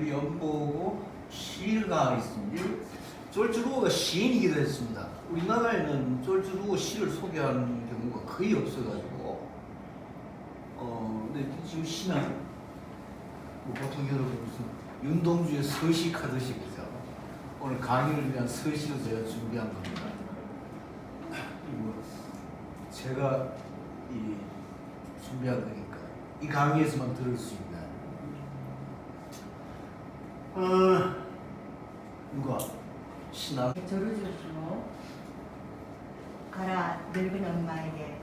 연보고 시가 있습니다. 쫄주루오가 시인이기도 했습니다. 우리나라에는 쫄주루오 시를 소개하는 경우가 거의 없어가지고 근데 지금 시는 뭐 보통 여러분 무슨 윤동주의 서시 하듯이 그죠? 오늘 강의를 위한 서시로 제가 준비한 겁니다. 제가 준비한 거니까 이 강의에서만 들을 수 있는 누가 신앙 저를 주시고 가라 늙은 엄마에게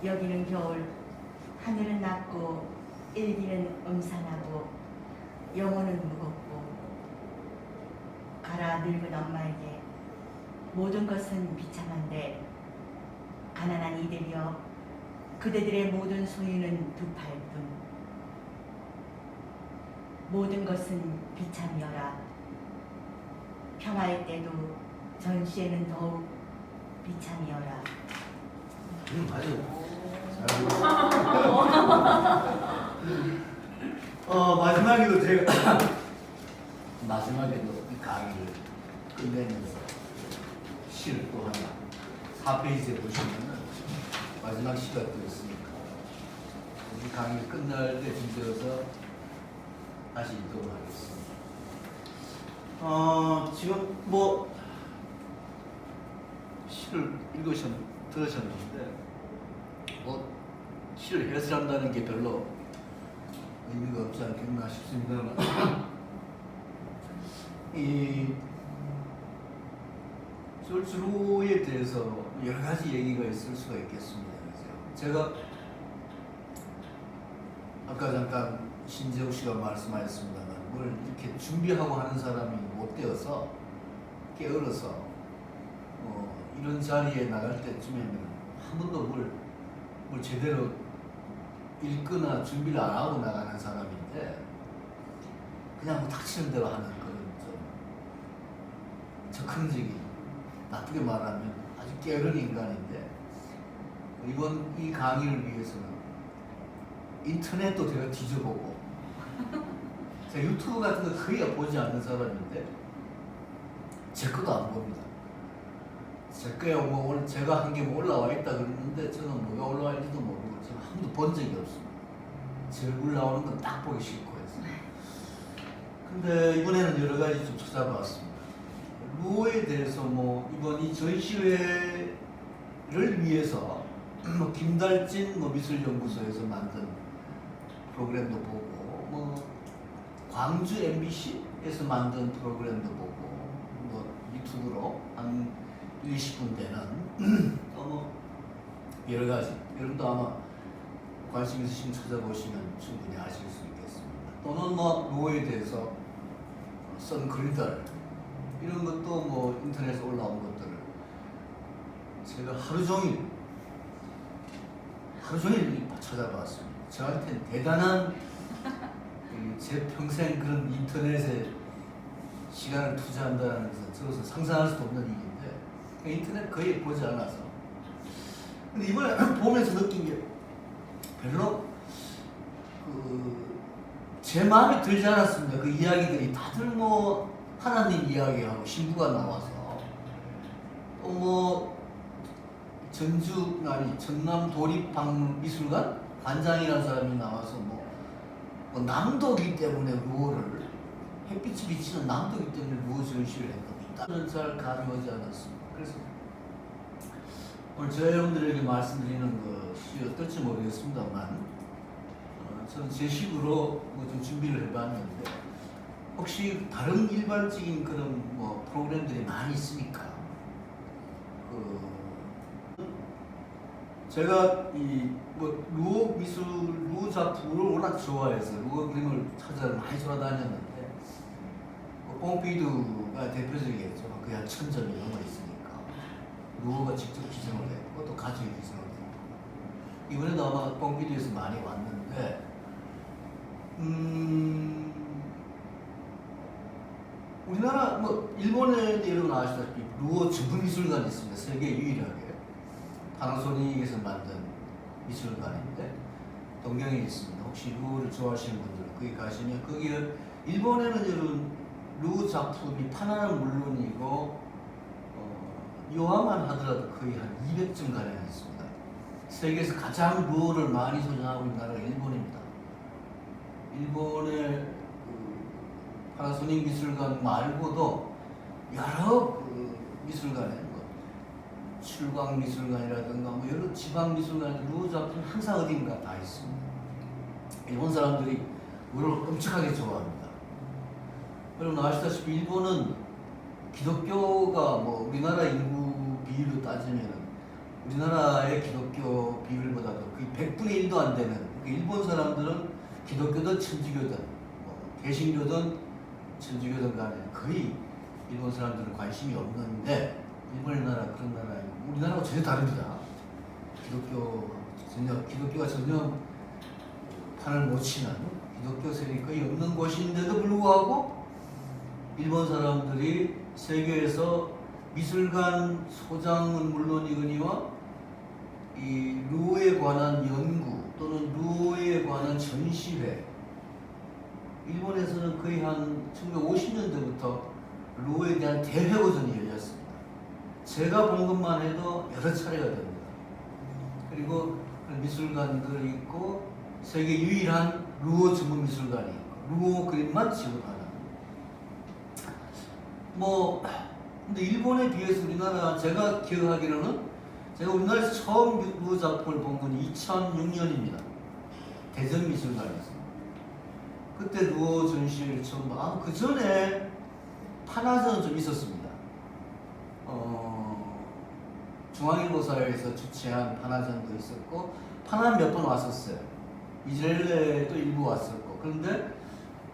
여기는 겨울 하늘은 낮고 일기는 음산하고 영혼은 무겁고 가라 늙은 엄마에게 모든 것은 비참한데 가난한 이들이여 그대들의 모든 소유는 두 팔뿐 모든 것은 비참이여라 평화의 때도 전시에는 더욱 비참이여라. 아주 마지막에도 제가 마지막에도 이 강의를 끝내면서 시를 또 하나 4페이지에 보시면은 마지막 시가 또 있으니까 이 강의 끝날 때 준비해서 다시 읽도록 하겠습니다. 지금 뭐 시를 들으셨는데 뭐 시를 해설한다는 게 별로 의미가 없지 않겠나 싶습니다만 이 쫄주루에 대해서 여러 가지 얘기가 있을 수가 있겠습니다. 제가 아까 잠깐 신재욱 씨가 말씀하셨습니다만 뭘 이렇게 준비하고 하는 사람이 못 되어서 게을러서 이런 자리에 나갈 때쯤에는 한 번도 뭘 제대로 읽거나 준비를 안 하고 나가는 사람인데 그냥 뭐 닥치는 대로 하는 그런 좀 적극적인 나쁘게 말하면 아주 게으른 인간인데 이번 이 강의를 위해서는 인터넷도 제가 뒤져보고 제가 유튜브 같은 거 거의 보지 않는 사람인데 제 것도 안 봅니다. 제 거에 뭐 오늘 제가 한 게 뭐 올라와 있다 그러는데 저는 뭐가 올라와 있는지도 모르고 제가 한 번도 본 적이 없습니다. 제 얼굴 나오는 건 딱 보기 싫고 해서. 근데 이번에는 여러 가지 좀 찾아봤습니다. 루오에 대해서 뭐 이번 이 전시회를 위해서 뭐 김달진 미술연구소에서 만든 프로그램도 보고 뭐 광주 MBC에서 만든 프로그램도 보고 뭐 유튜브로 한 20분 되는 또 뭐 여러 가지 여러분도 아마 관심 있으시면 찾아보시면 충분히 아실 수 있겠습니다. 또는 뭐 루오에 대해서 쓴 글들 이런 것도 뭐 인터넷에 올라온 것들을 제가 하루 종일 찾아봤습니다. 저한테는 대단한 제 평생 그런 인터넷에 시간을 투자한다는 것은 저로서 상상할 수도 없는 일인데 인터넷 거의 보지 않아서 근데 이번에 보면서 느낀 게 별로 제 마음에 들지 않았습니다. 그 이야기들이 다들 뭐 하나님 이야기하고 신부가 나와서 또 뭐 전남 도립박물미술관 관장이라는 사람이 나와서 뭐 남도기 때문에 루오를 햇빛이 비치는 남도기 때문에 루오 전시를 했다. 저는 잘 감이 오지 않았습니다. 그래서 오늘 저 여러분들에게 말씀드리는 것이 어떨지 모르겠습니다만 저는 제 식으로 뭐 좀 준비를 해봤는데 혹시 다른 일반적인 그런 뭐 프로그램들이 많이 있으니까 제가 이 뭐 루오 미술 루오 작품을 워낙 좋아해서 루오 그림을 찾아 많이 돌아다녔는데 뽕피두가 대표적이겠죠. 그게 한 1000점이 넘어 있으니까 루오가 직접 기증을 했고 또 가족이 기증을 했고 이번에도 아마 뽕피두에서 많이 왔는데 우리나라 뭐 일본에 여러분 아시다시피 루오 전문미술관이 있습니다. 세계 유일하게 파나소닉에서 만든 미술관인데 동경에 있습니다. 혹시 루오를 좋아하시는 분들은 거기 가시면 거기에 일본에는 이런 루 작품이 파나는 물론이고 요하만 하더라도 거의 한 200점 가량 있습니다. 세계에서 가장 루어를 많이 소장하고 있는 나라가 일본입니다. 일본의 그 파나소닉 미술관 말고도 여러 그 미술관에 뭐 출광 미술관이라든가 뭐 여러 지방 미술관에 루어 작품 항상 어딘가 다 있습니다. 일본 사람들이 루어를 엄청나게 좋아합니다. 여러분 아시다시피 일본은 기독교가 뭐 우리나라 인구 비율로 따지면 우리나라의 기독교 비율보다도 거의 100분의 1도 안 되는 일본 사람들은 기독교든 천주교든 뭐 개신교든 천주교든 간에 거의 일본 사람들은 관심이 없는데 일본의 나라 그런 나라이고 우리나라하고 전혀 다릅니다. 기독교가 전혀 판을 못 치는 기독교 세력이 거의 없는 곳인데도 불구하고 일본 사람들이 세계에서 미술관 소장은 물론이거니와 이 루어에 관한 연구 또는 루어에 관한 전시회 일본에서는 거의 한 1950년대부터 루어에 대한 대회고전이 열렸습니다. 제가 본 것만 해도 여러 차례가 됩니다. 그리고 미술관들이 있고 세계 유일한 루어 전문 미술관이 있고 루어 그림만 지원하는 뭐 근데 일본에 비해서 우리나라 제가 기억하기로는 제가 우리나라에서 처음 루어 작품을 본 건 2006년입니다. 대전미술관에서 그때 루어 전시회를 처음 봐. 그 전에 파나전은 좀 있었습니다. 중앙일보사에서 주최한 파나전도 있었고 파나 몇 번 왔었어요. 이젤레도 일부 왔었고 그런데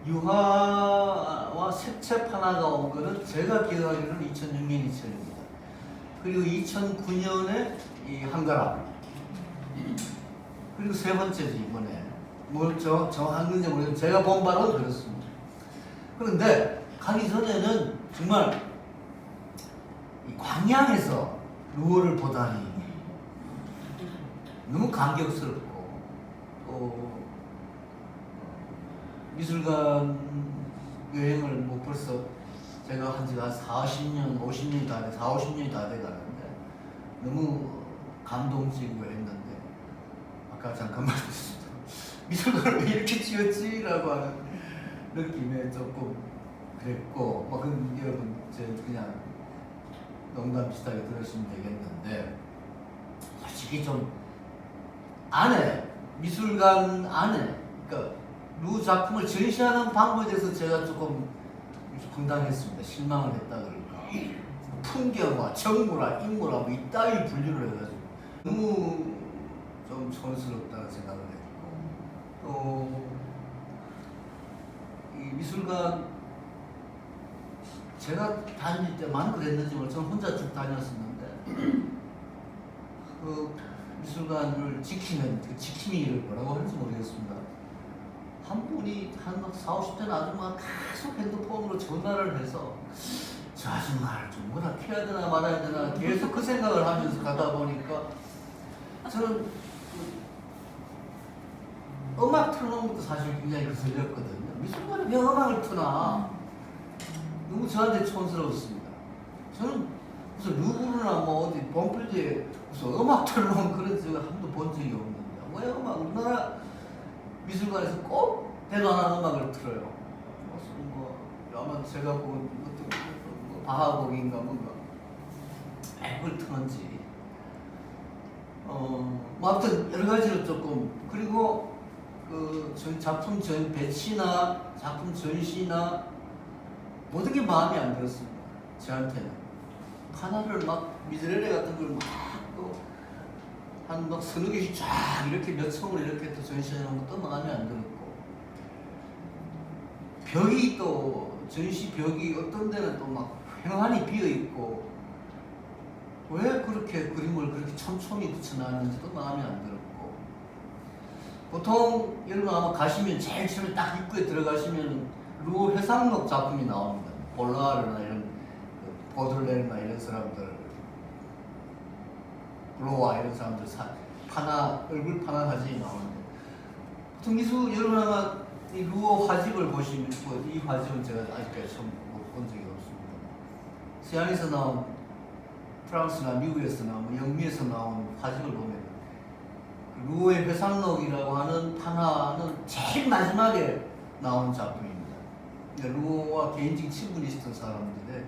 유화와 색채 파나가 온 거는 제가 기억하기로는 2006년, 2000년입니다. 그리고 2009년에 이 한가라 그리고 세 번째죠 이번에 뭘 정확한 건지 모르겠는데 제가 본 바로는 그렇습니다. 그런데 가기 전에는 정말 이 광양에서 루어를 보다니 너무 감격스럽고 또 미술관 여행을 뭐 벌써 제가 한 지가 40년, 50년이 다 돼, 50년이 다 돼 가는데 너무 감동적이고 했는데 아까 잠깐 말했습니다. 미술관을 왜 이렇게 지었지라고 하는 느낌에 조금 그랬고 뭐 그건 여러분 그냥 농담 비슷하게 들으시면 되겠는데 솔직히 좀 안에 미술관 안에 그러니까 루 작품을 전시하는 방법에 대해서 제가 조금 황당했습니다. 실망을 했다 그러니까 풍경화, 정물화, 인물화 뭐 이따위 분류를 해가지고 너무 좀 촌스럽다는 생각을 했고 또 이 미술관 제가 다닐 때만 그랬는지 모르겠지만 저는 혼자 쭉 다녔었는데 그 미술관을 지키는 그 지킴이를 뭐라고 하는지 모르겠습니다. 한 분이 한 40, 50대 아줌마가 계속 핸드폰으로 전화를 해서 저 아줌마를 좀 뭐라 해야 되나 말아야 되나 계속 그 생각을 하면서 가다 보니까 저는 그 음악 틀어놓은 것도 사실 굉장히 거슬렸거든요. 미술관에 왜 음악을 트나 너무 저한테 촌스러웠습니다. 저는 무슨 루브르나 뭐 어디 봄필드에 무슨 음악 틀어놓은 그런 적을 한 번도 본 적이 없는데 왜 음악 우리나라 미술관에서 꼭 대단한 음악을 틀어요. 무슨 뭐 아마 제가 본 뭐 바하곡인가 뭔가 그걸 틀었지. 뭐 아무튼 여러 가지로 조금 그리고 그 작품 배치나 작품 전시나 모든 게 마음에 안 들었습니다. 저한테는 하나를 막 미드렐레 같은 걸 막 또 한 막 서너 개씩 쫙 이렇게 몇 층으로 이렇게 또 전시해 놓은 것도 마음에 안 들었고 벽이 또 전시 벽이 어떤 데는 또 막 횡하니 비어 있고 왜 그렇게 그림을 그렇게 촘촘히 붙여놨는지도 마음에 안 들었고 보통 여러분 아마 가시면 제일 처음에 딱 입구에 들어가시면 루어 회상록 작품이 나옵니다. 볼라르나 이런 보들레르나 이런 사람들 블로와 이런 사람들 파나 얼굴 파나 사진이 나오는데 보통 미술 여러분 아마 이 루어 화집을 보시면 이 화집은 제가 아직까지 처음 본 적이 없습니다. 서양에서 나온 프랑스나 미국에서 나온 영미에서 나온 화집을 보면 루어의 회상록이라고 하는 판화는 제일 마지막에 나온 작품입니다. 루어와 개인적인 친분이 있었던 사람들의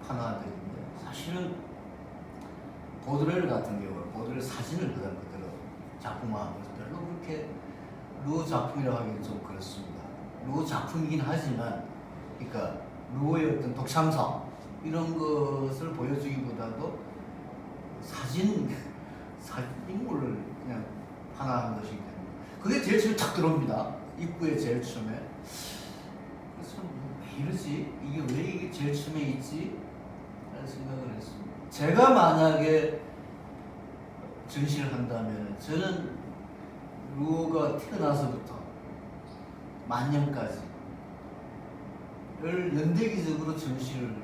판화들인데 사실은 보드렐 같은 경우는 보드렐 사진을 그대로 작품화한 것은 별로 그렇게 루어 작품이라고 하기는 좀 그렇습니다. 루어 작품이긴 하지만 그러니까 루어의 어떤 독창성 이런 것을 보여주기보다도 인물을 그냥 판화한 것이기 때문에 그게 제일 처음에 탁 들어옵니다. 입구에 제일 처음에. 그래서 왜 이러지? 이게 제일 처음에 있지? 라는 생각을 했습니다. 제가 만약에 전시를 한다면 저는 루어가 태어나서부터 만년까지 를 연대기적으로 전시를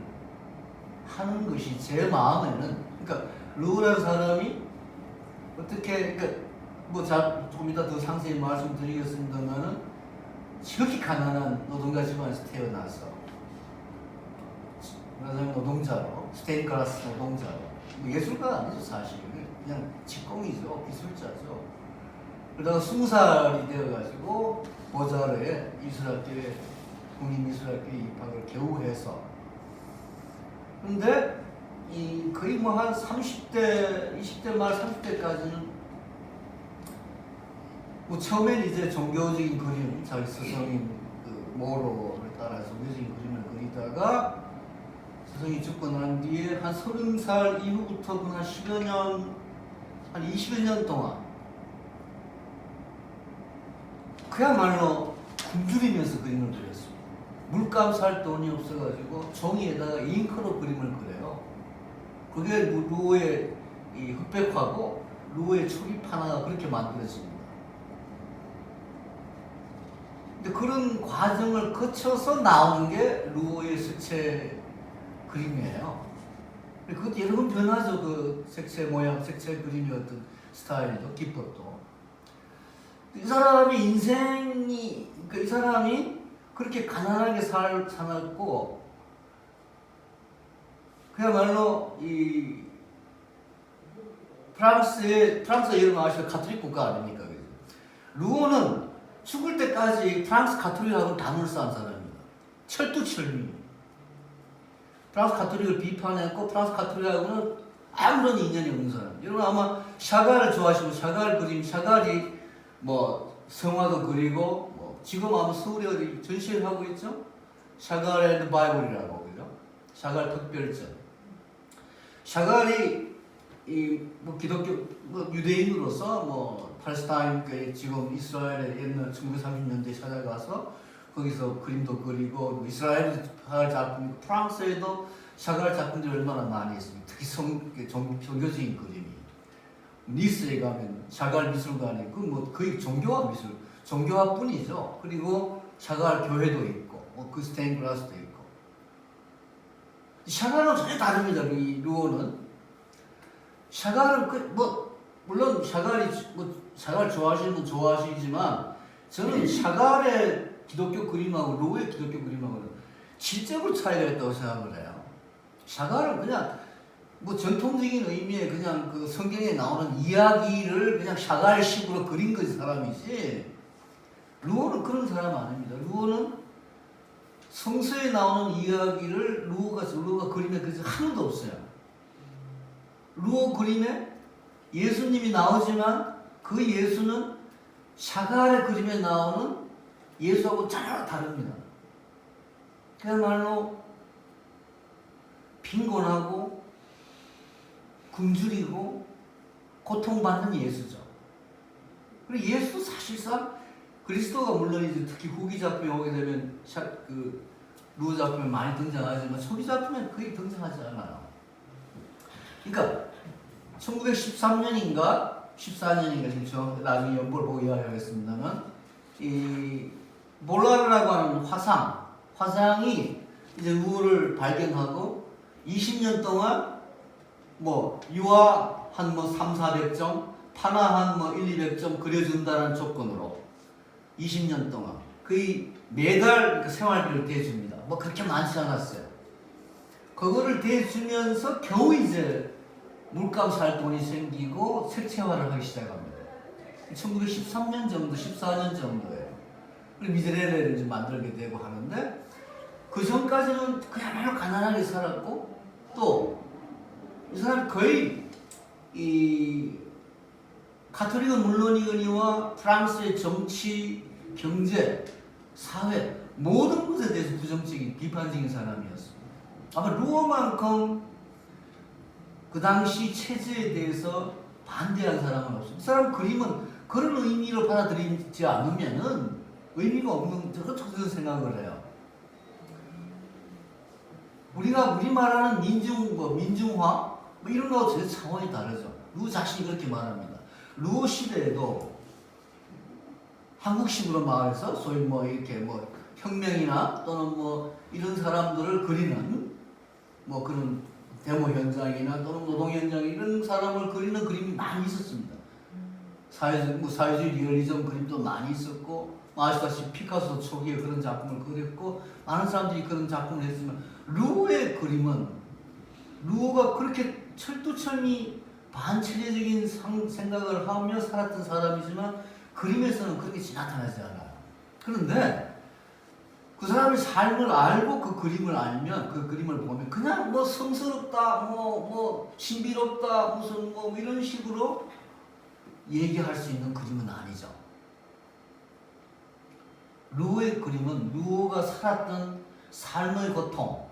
하는 것이 제 마음에는 그러니까 루어라는 사람이 어떻게 그러니까 조금 이따 더 상세히 말씀드리겠습니다만은 지극히 가난한 노동자 집안에서 태어나서 그러자면 노동자로 스테인크라스 노동자로 예술가가 아니죠 사실 그냥 직공이죠 기술자죠. 그러다가 20살이 되어가지고 보자르에 미술학교에 국립미술학교에 입학을 겨우 해서 근데 거의 한 30대 20대 말 30대까지는 처음엔 이제 종교적인 그림 자기 스승인 모로를 따라서 종교적인 그림을 그리다가 스승이 죽고 난 뒤에 한 30살 이후부터 한 10여 년 한 20여 년 동안 그야말로 굶주리면서 그림을 그렸습니다. 물감 살 돈이 없어가지고 종이에다가 잉크로 그림을 그려요. 그게 루어의 흑백화고 루어의 초기 판화가 그렇게 만들어집니다. 근데 그런 과정을 거쳐서 나오는 게 루어의 색채 그림이에요. 그것도 여러 번 변하죠. 그 색채 모양, 색채 그림의 어떤 스타일도 기법도. 이 사람의 인생이 이 사람이 그렇게 가난하게 살았고 그야말로 이 프랑스가 여러분 아시죠? 가톨릭 국가 아닙니까? 루어는 죽을 때까지 프랑스 가톨릭하고 담을 쌓은 사람입니다. 철두철미. 프랑스 가톨릭을 비판했고 프랑스 가톨릭하고는 아무런 인연이 없는 사람. 여러분 아마 샤갈을 좋아하시고 샤갈 그림, 샤갈이 성화도 그리고 지금 아마 서울에 어디 전시를 하고 있죠? 샤갈 앤드 바이블이라고 그죠? 샤갈 특별전. 샤갈이 기독교 유대인으로서 팔레스타인 지금 이스라엘의 옛날 1930년대에 찾아가서 거기서 그림도 그리고 이스라엘 샤갈 작품, 프랑스에도 샤갈 작품들이 얼마나 많이 있습니다. 특히 종교적인 그림이. 니스에 가면 샤갈 미술관이 거의 종교화 미술, 종교화뿐이죠. 그리고 샤갈 교회도 있고, 그 스테인글라스도 있고. 샤갈은 전혀 다릅니다. 이 루어는. 샤갈은 물론 샤갈 좋아하시는 분 좋아하시지만 저는 샤갈의 기독교 그림하고 루어의 기독교 그림하고는 질적으로 차이가 있다고 생각을 해요. 샤갈은 그냥 전통적인 의미의 그냥 그 성경에 나오는 이야기를 그냥 샤갈식으로 그린 그 사람이지 루어는 그런 사람 아닙니다. 루어는 성서에 나오는 이야기를 루어가 그림에 그래서 하나도 없어요. 루어 그림에 예수님이 나오지만 그 예수는 샤갈의 그림에 나오는 예수하고 전혀 다릅니다. 그야말로 빈곤하고 굶주리고 고통받는 예수죠. 그리고 예수 사실상 그리스도가 물론 이제 특히 후기 작품에 오게 되면 루어 작품에 많이 등장하지만 초기 작품에 거의 등장하지 않아요. 그러니까 1913년인가 14년인가 지금 나중에 연보를 보고 이야기하겠습니다만 이 볼라르라고 하는 화상이 이제 루어를 발견하고 20년 동안 유화 한 300~400점, 판화 한 100~200점 그려준다는 조건으로 20년 동안 거의 매달 그 생활비를 대줍니다. 뭐 그렇게 많지 않았어요. 그거를 대주면서 겨우 이제 물감 살 돈이 생기고 색채화를 하기 시작합니다. 1913년 정도, 14년 정도예요. 그리고 미드레레를 이제 만들게 되고 하는데 그 전까지는 그야말로 가난하게 살았고 또 이 사람이 거의 이 가톨릭은 물론이거니와 프랑스의 정치, 경제, 사회 모든 것에 대해서 부정적인 비판적인 사람이었습니다. 아마 루어만큼 그 당시 체제에 대해서 반대한 사람은 없습니다. 이 사람 그림은 그런 의미로 받아들이지 않으면은 의미가 없는 저런 생각을 해요. 우리 말하는 민중화 뭐 이런 거하고 전혀 차원이 다르죠. 루어 자신이 그렇게 말합니다. 루어 시대에도 한국식으로 말해서 소위 뭐 이렇게 뭐 혁명이나 또는 뭐 이런 사람들을 그리는 뭐 그런 데모 현장이나 또는 노동 현장 이런 사람을 그리는 그림이 많이 있었습니다. 사회주의 리얼리즘 그림도 많이 있었고 아시다시피 피카소 초기에 그런 작품을 그렸고 많은 사람들이 그런 작품을 했지만 루어의 그림은 루어가 그렇게 철두철미 반체제적인 생각을 하며 살았던 사람이지만 그림에서는 그렇게 나타나지 않아요. 그런데 그 사람의 삶을 알고 그 그림을 알면 그 그림을 보면 그냥 뭐 성스럽다 뭐 신비롭다 무슨 뭐 이런 식으로 얘기할 수 있는 그림은 아니죠. 루어의 그림은 루어가 살았던 삶의 고통,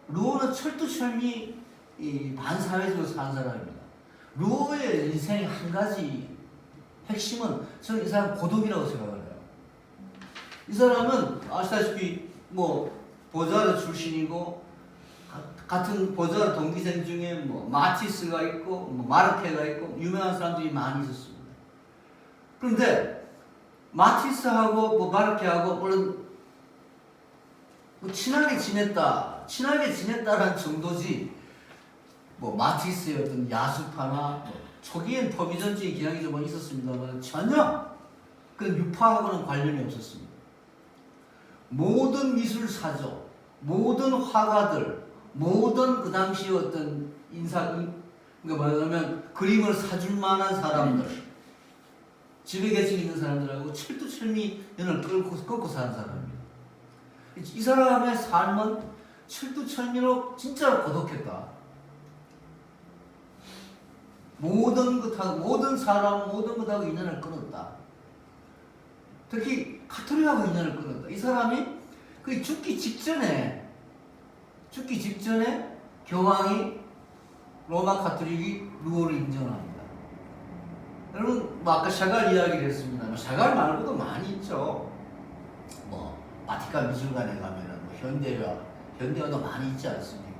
루어는 철두철미 반사회적으로 사는 사람입니다. 루어의 인생의 한 가지 핵심은 저는 이 사람 고독이라고 생각을 해요. 이 사람은 아시다시피 뭐 보자르 출신이고 같은 보자르 동기생 중에 뭐 마티스가 있고 뭐 마르케가 있고 유명한 사람들이 많이 있었습니다. 그런데 마티스하고 뭐 마르케하고 물론 뭐 친하게 지냈다라는 정도지 뭐 마티스의 어떤 야수파나 뭐 초기엔 터비전지의 기량이 좀 있었습니다만 전혀 그런 유파하고는 관련이 없었습니다. 모든 미술사죠, 모든 화가들, 모든 그 당시 어떤 그러니까 말하자면 그림을 사줄 만한 사람들, 지배계층 있는 사람들하고 철두철미 연을 끊고 사는 사람입니다. 이 사람의 삶은 철두철미로 진짜로 고독했다. 모든 사람, 모든 것하고 인연을 끊었다. 특히 가톨릭하고 인연을 끊었다. 이 사람이 그 죽기 직전에 교황이 로마 가톨릭이 루어를 인정합니다. 여러분 뭐 아까 샤갈 이야기를 했습니다만 샤갈 말고도 많이 있죠. 뭐 바티칸 미술관에 가면은 뭐 현대화도 많이 있지 않습니까?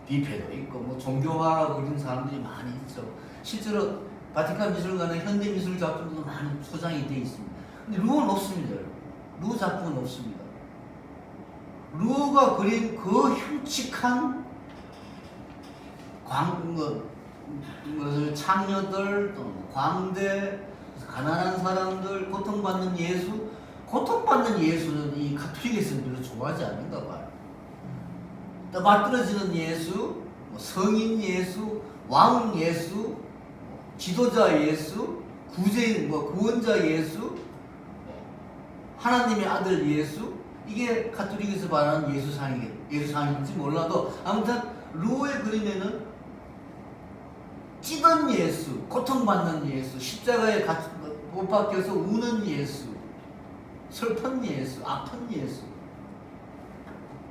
비페도 있고 뭐 종교화라고 그런 사람들이 많이 있죠. 실제로 바티칸 미술관에 현대 미술 작품도 많이 소장이 되어 있습니다. 근데 루어는 없습니다. 루어 작품은 없습니다. 루어가 그린 그 흉측한 창녀들, 또 광대, 가난한 사람들, 고통받는 예수는 이 가톨릭에서는 별로 좋아하지 않는가 봐요. 또 맞들어지는 예수, 성인 예수, 왕 예수, 지도자 예수, 구원자 예수, 하나님의 아들 예수, 이게 가톨릭에서 말하는 예수상인지 몰라도 아무튼 루어의 그림에는 찌든 예수, 고통받는 예수, 십자가에 못 박혀서 우는 예수, 슬픈 예수, 아픈 예수,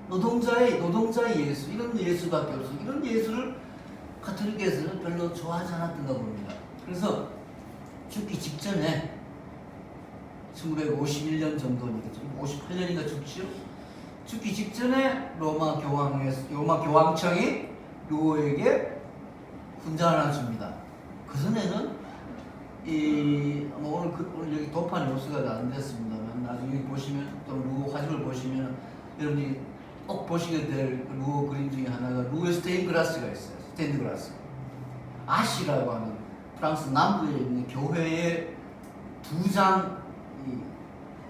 노동자 예수, 이런 예수밖에 없어요. 이런 예수를 가톨릭에서는 별로 좋아하지 않았던가 봅니다. 그래서 죽기 직전에 1951년 정도니까 58년인가 죽지요. 죽기 직전에 로마 교황청이 루어에게 훈장을 하나 줍니다. 그 전에는 오늘 여기 도판 요소가 안 됐습니다만 나중에 보시면 또 루어 화집을 보시면 여러분이 꼭 보시게 될 루어 그림 중에 하나가 루어 스테인그라스가 있어요. 스테인드그라스. 아시라고 하는 프랑스 남부에 있는 교회의 두 장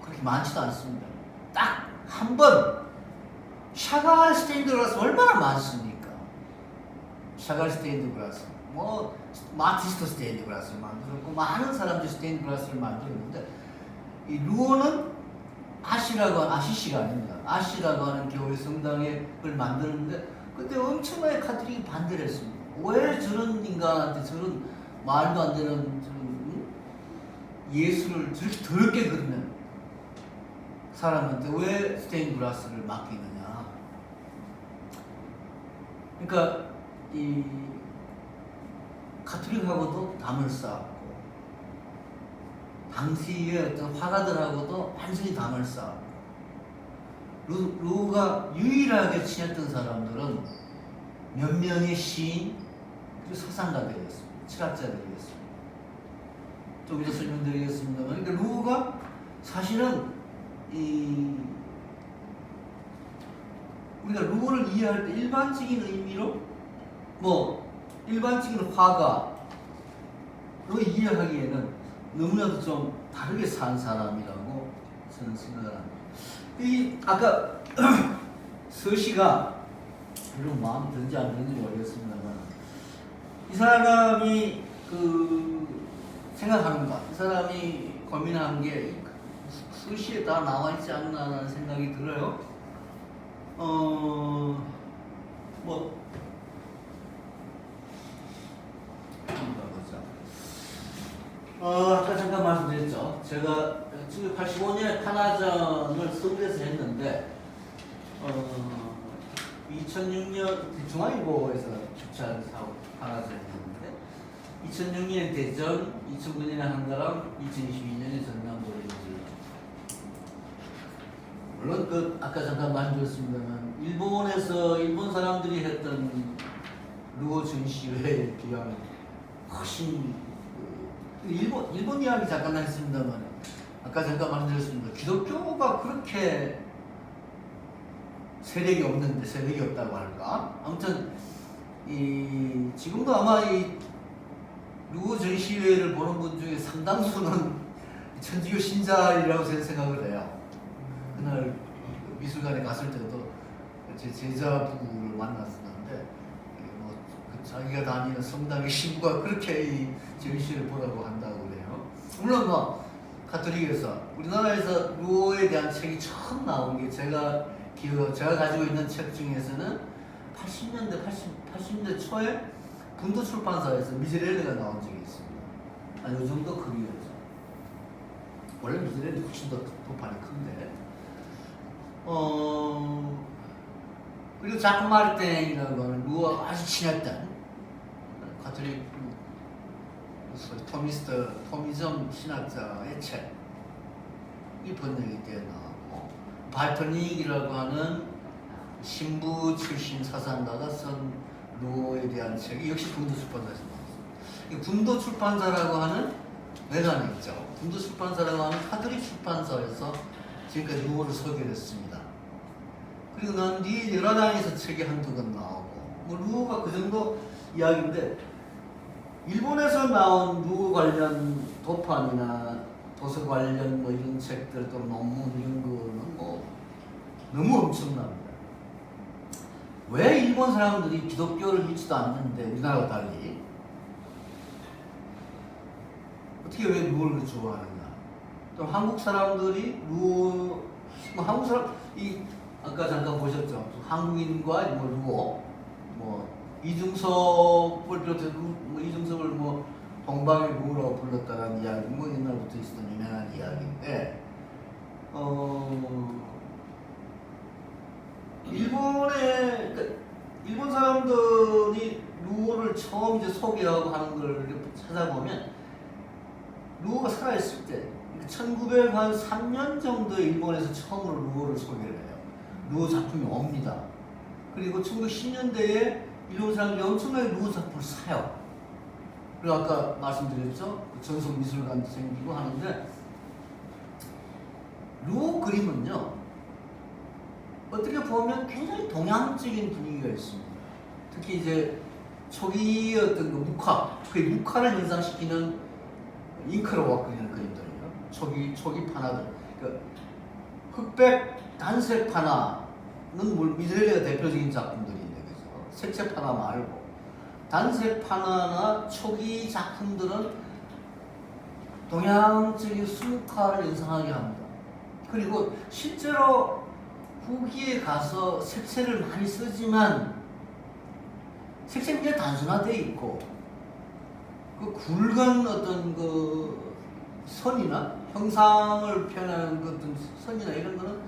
그렇게 많지도 않습니다. 딱 한 번 샤갈 스테인드 글라스 얼마나 많습니까? 샤갈 스테인드 글라스, 뭐 마티스트 스테인드 글라스를 만들었고 많은 사람들이 스테인드 글라스를 만들었는데 이 루오는 아시시가 아닙니다. 아시라고 하는 교회 성당을 만드는데 그때 엄청나게 카톨릭이 반대를 했습니다. 왜 저런 인간한테 저런 말도 안 되는 저런 예수를 저렇게 더럽게 그리는 사람한테 왜 스테인드 글라스를 맡기느냐. 그러니까 이 카톨릭하고도 담을 쌓았고 당시의 어떤 화가들하고도 완전히 담을 쌓았고 루오가 유일하게 친했던 사람들은 몇 명의 시인 그리고 서상가들이었습니다. 철학자들이었습니다. 좀 이따 설명드리겠습니다만, 그러니까 루오가 사실은 우리가 루오를 이해할 때 일반적인 의미로 뭐 일반적인 화가로 이해하기에는 너무나도 좀 다르게 산 사람이라고 저는 생각을 합니다. 이 아까 서시가 이런 마음에 든지 안 드는지 모르겠습니다만 이 사람이 생각하는가, 이 사람이 고민한 게 서시에 다 나와 있지 않나라는 생각이 들어요. 아까 잠깐 말씀드렸죠. 제가 1985년에 파나전을 서울에서 했는데 2006년 중앙일보에서 주최한 사업 파나전을 했는데 2006년 대전, 2009년에 한가람, 2022년에 전남도를 했죠. 물론 아까 잠깐 말씀드렸습니다만 일본 사람들이 했던 루오 전시회에 비하면 훨씬 일본 이야기 잠깐 했습니다만 아까 잠깐 말씀드렸습니다. 기독교가 그렇게 세력이 없다고 할까? 아무튼 지금도 아마 이 루오 전시회를 보는 분 중에 상당수는 천주교 신자이라고 저는 생각을 해요. 그날 미술관에 갔을 때도 제 제자부를 만났었는데 자기가 다니는 성당의 신부가 그렇게 이 전시를 보라고 한다고 그래요. 물론 가톨릭에서 우리나라에서 루오에 대한 책이 처음 나온 게 제가 가지고 있는 책 중에서는 80년대 초에 분도 출판사에서 미제렐레가 나온 적이 있습니다. 이 정도 크기였죠. 원래 미제렐레 훨씬 더 도판이 큰데. 그리고 자크 마르텐이라고 하는 루오와 아주 친했던 가톨릭 토미즘 신학자의 책이 번역이 되어 나왔고, 발터닉이라고 하는 신부 출신 사상가가 쓴 루오에 대한 책이 역시 분도 출판사에서 나왔습니다. 분도 출판사라고 하는 외관이 있죠. 분도 출판사라고 하는 카톨릭 출판사에서 지금까지 루오를 소개했습니다. 그리고 난 뒤에 여러 장에서 책이 한두 권 나오고, 루오가 그 정도 이야기인데, 일본에서 나온 루오 관련 도판이나 도서 관련 이런 책들 또 논문 이런 거는 너무 엄청납니다. 왜 일본 사람들이 기독교를 믿지도 않는데 우리나라와 달리 어떻게 왜 루오를 좋아하느냐? 또 한국 사람들이 한국 사람 아까 잠깐 보셨죠? 한국인과 루오 이중섭을 비롯해서 이중섭을 동방의 루오라고 불렀다는 이야기 옛날부터 있었던 유명한 이야기인데 일본 사람들이 루오를 처음 이제 소개하고 하는 걸 찾아보면 루오가 살아있을 때 1903년 정도에 일본에서 처음으로 루오를 소개를 해요. 루오 작품이 옵니다. 그리고 1910년대에 일본 사람들이 엄청나게 루오 작품을 사요. 그리고 아까 말씀드렸죠? 전속 미술관도 생기고 하는데 루오 그림은요 어떻게 보면 굉장히 동양적인 분위기가 있습니다. 특히 이제 초기의 어떤 묵화를 연상시키는 잉크로 그리는 그림들이요. 초기 파나들. 그 흑백 단색 파나는 미즈렐리가 대표적인 작품들인데, 그죠? 색채 파나 말고 단색 파나나 초기 작품들은 동양적인 수묵화를 연상하게 합니다. 그리고 실제로 후기에 가서 색채를 많이 쓰지만 색채는 그냥 단순화되어 있고 그 굵은 어떤 그 선이나 형상을 표현하는 그 어떤 선이나 이런 거는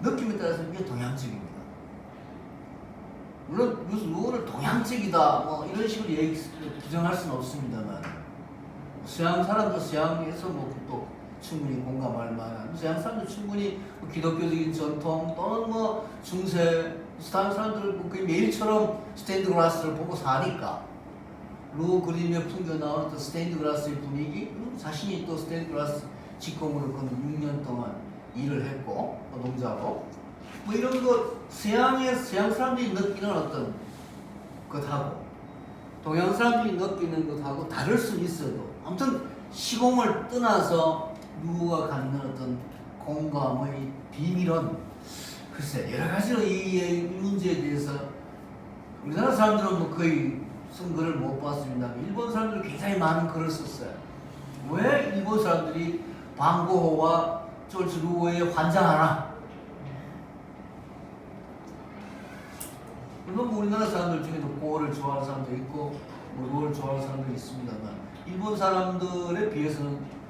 느낌에 따라서 그냥 동양적입니다. 물론 무슨 누구를 동양적이다 뭐 이런 식으로 부정할 수는 없습니다만 서양 사람도 서양에서 뭐 또 충분히 공감할 만한 서양 사람도 충분히 뭐 기독교적인 전통 또는 뭐 중세 다른 사람들 뭐 거의 매일처럼 스테인드 글라스를 보고 사니까 루 그림에 풍겨 나오는 또 스테인드 글라스의 분위기 자신이 또 스테인드 글라스 직공으로 그 6년 동안 일을 했고 노동자로 뭐 이런 거 서양 사람들이 느끼는 어떤 것하고 동양 사람들이 느끼는 것하고 다를 수는 있어도 아무튼 시공을 떠나서 누가 갖는 어떤 공감의 비밀은 글쎄 여러 가지로 이 문제에 대해서 우리나라 사람들은 뭐 거의 쓴 글을 못 봤습니다. 일본 사람들은 굉장히 많은 글을 썼어요. 왜 일본 사람들이 방고호와 조지 루오에 환장하나? 물론 우리나라 사람들 중에도 고어를 좋아하는 사람도 있고 뭐 루어를 좋아하는 사람도 있습니다만 일본 사람들에 비해서는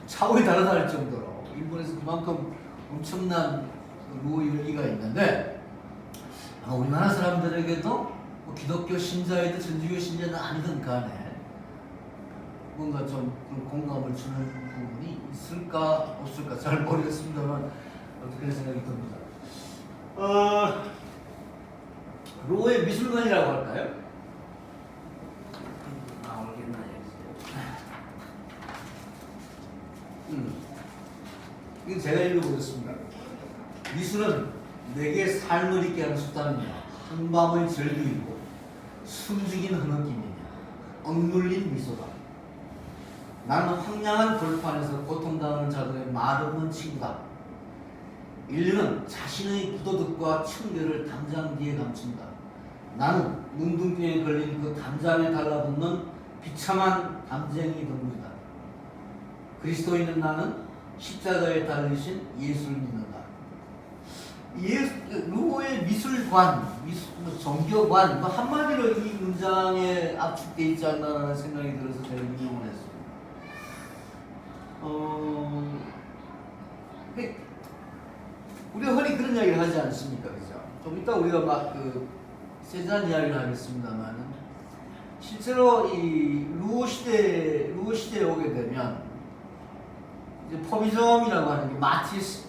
차원이 다르다 할 정도로 일본에서 그만큼 엄청난 루어 열기가 있는데 우리나라 사람들에게도 뭐 기독교 신자이든 천주교 신자는 아니든 간에 뭔가 좀 공감을 주는 부분이 있을까 없을까 잘 모르겠습니다만 그런 생각이 듭니다. 루어의 미술관이라고 할까요? 나오겠나요? 이건 제가 읽어보겠습니다. 미술은 내게 삶을 있게 하는 수단이냐, 한밤의 절규이고 숨죽인 흐느낌이냐, 억눌린 미소다. 나는 황량한 벌판에서 고통당하는 자들의 말없는 친구다. 인류는 자신의 부도덕과 청결을 담장 뒤에 감춘다. 나는 눈둥이에 걸린 그 담장에 달라붙는 비참한 담쟁이 동물이다. 그리스도인은 나는 십자가에 달리신 예수를 믿는다. 루오의 미술관, 종교관, 뭐 한마디로 이 문장에 압축되어 있지 않나라는 생각이 들어서 제가 인용을 했습니다. 우리가 흔히 그런 이야기를 하지 않습니까? 그죠? 좀 이따 우리가 막 세잔 이야기를 하겠습니다만은 실제로 이 루오 시대에 오게 되면 이제 포비즘이라고 하는 게 마티스,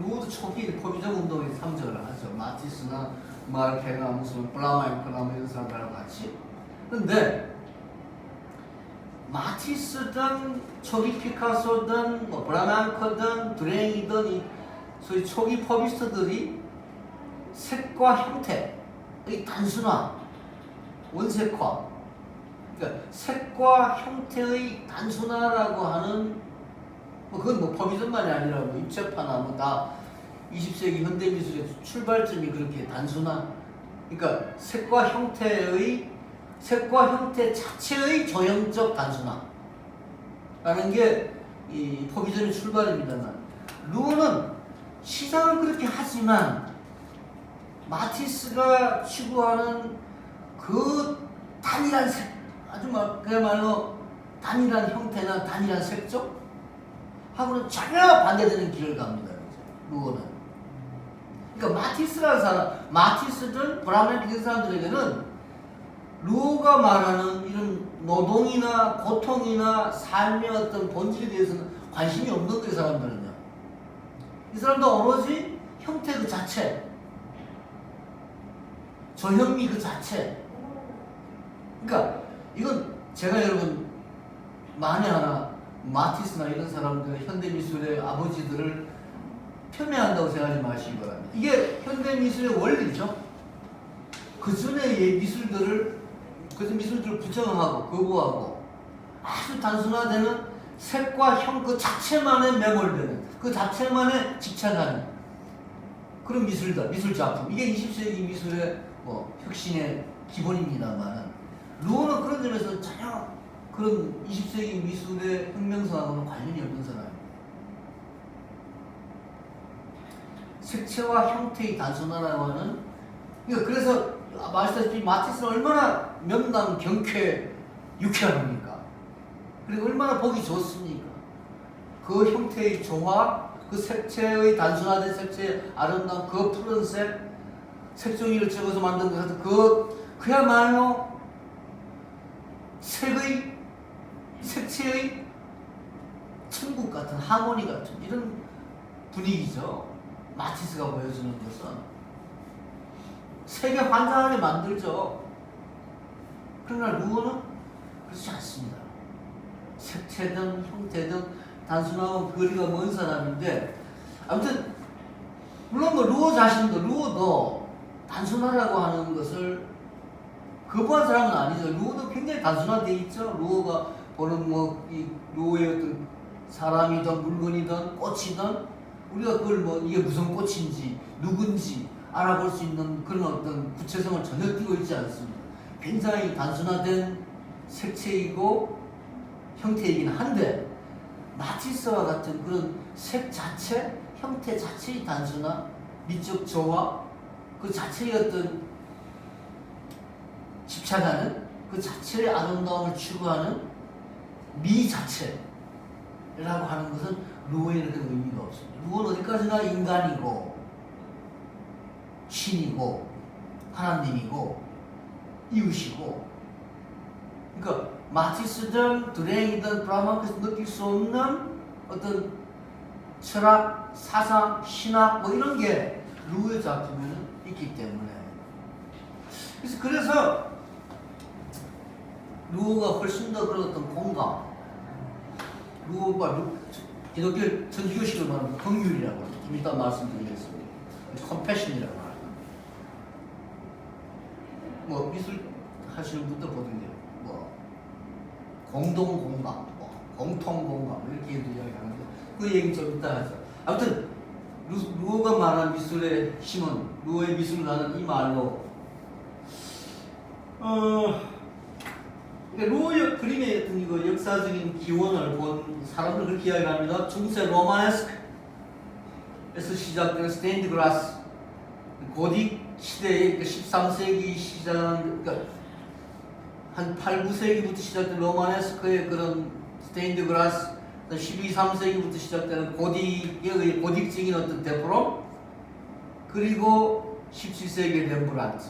루오도 초기 포비즘 운동에 참여를 하죠. 마티스나 마르케나 무슨 블라마잉크나 뭐 이런 사람들하고 같이. 근데 마티스든 초기 피카소든 뭐 블라마잉크든 드랭이든 이 소위 초기 포비스트들이 색과 형태의 단순화, 원색화, 그러니까 색과 형태의 단순화라고 하는 그건 뭐 포비즘만이 아니라 뭐 입체파나 뭐 다 20세기 현대미술의 출발점이 그렇게 단순화, 그러니까 색과 형태 자체의 조형적 단순화라는 게 이 포비즘의 출발입니다만 루오는 시작은 그렇게 하지만 마티스가 추구하는 그 단일한 색, 아주 그야말로 단일한 형태나 단일한 색조 하고는 전혀 반대되는 길을 갑니다. 루오는. 그러니까 마티스라는 사람, 마티스든 브라멘 이런 사람들에게는 루오가 말하는 이런 노동이나 고통이나 삶의 어떤 본질에 대해서는 관심이 없는 거예요. 사람들은요. 이 사람도 오로지 형태 그 자체, 조형미 그 자체. 그러니까 이건 제가 여러분 만에 하나 마티스나 이런 사람들 현대미술의 아버지들을 폄훼한다고 생각하지 마시기 바랍니다. 이게 현대미술의 원리죠. 그 전의 미술들을 부정하고 거부하고 아주 단순화되는 색과 형 그 자체만에 매몰되는, 그 자체만에 집착하는 그런 미술들, 미술 작품. 이게 20세기 미술의 혁신의 기본입니다만, 루오는 그런 점에서 전혀 그런 20세기 미술의 혁명성하고는 관련이 없는 사람입니다. 색채와 형태의 단순화라고 하는, 그래서 말씀하셨듯이 마티스는 얼마나 명랑, 경쾌, 유쾌합니까? 그리고 얼마나 보기 좋습니까? 그 형태의 조화, 그 색채의 단순화된 색채의 아름다운 그 푸른색, 색종이를 적어서 만든 것 같은 그야말로 색채의 천국 같은, 하모니 같은 이런 분위기죠. 마티스가 보여주는 것은 세계 환장하게 만들죠. 그러나 루오는 그렇지 않습니다. 색채든 형태든 단순하고 거리가 먼 사람인데, 아무튼 물론 루오 자신도, 루오도 단순하라고 하는 것을 거부한 사람은 아니죠. 루오도 굉장히 단순화되어 있죠. 루오가 보는 이 루오의 어떤 사람이든 물건이든 꽃이든 우리가 그걸 이게 무슨 꽃인지 누군지 알아볼 수 있는 그런 어떤 구체성을 전혀 띄고 있지 않습니다. 굉장히 단순화된 색채이고 형태이긴 한데, 마티스와 같은 그런 색 자체, 형태 자체의 단순화, 미적 조화, 그 자체의 어떤 집착하는 그 자체의 아름다움을 추구하는 미 자체라고 하는 것은 루오에는 그런 의미가 없습니다. 루오는 어디까지나 인간이고 신이고 하나님이고 이웃이고, 그러니까 마티스든 드레이든 브라만크에서 느낄 수 없는 어떤 철학, 사상, 신학 이런 게 루오의 작품에는 있기 때문에, 그래서 루오가 훨씬 더 그런 어떤 공감, 루오가 기독교 전교식을 말하면 긍휼이라고 합니다. 좀 이따 말씀드리겠습니다. 컴패션이라고 합니다. 미술 하시는 분들 보던데 공동 공감, 공통 공감 이렇게 이야기하는데 그 얘기 좀 이따 하죠. 아무튼 루오가 말한 미술의 힘은, 루오의 미술가는 이 말로 루오의 그림의 어떤 이거 역사적인 기원을 본 사람들 그렇게 이야기합니다. 중세 로마네스크에서 시작된 스테인드 글라스, 고딕 시대의 13세기 시작, 그러니까 한 8, 9세기부터 시작된 로마네스크의 그런 스테인드 글라스, 12, 3세기부터 시작되는 고딕의 고딕적인 어떤 대포로, 그리고 17세기의 렘브란트,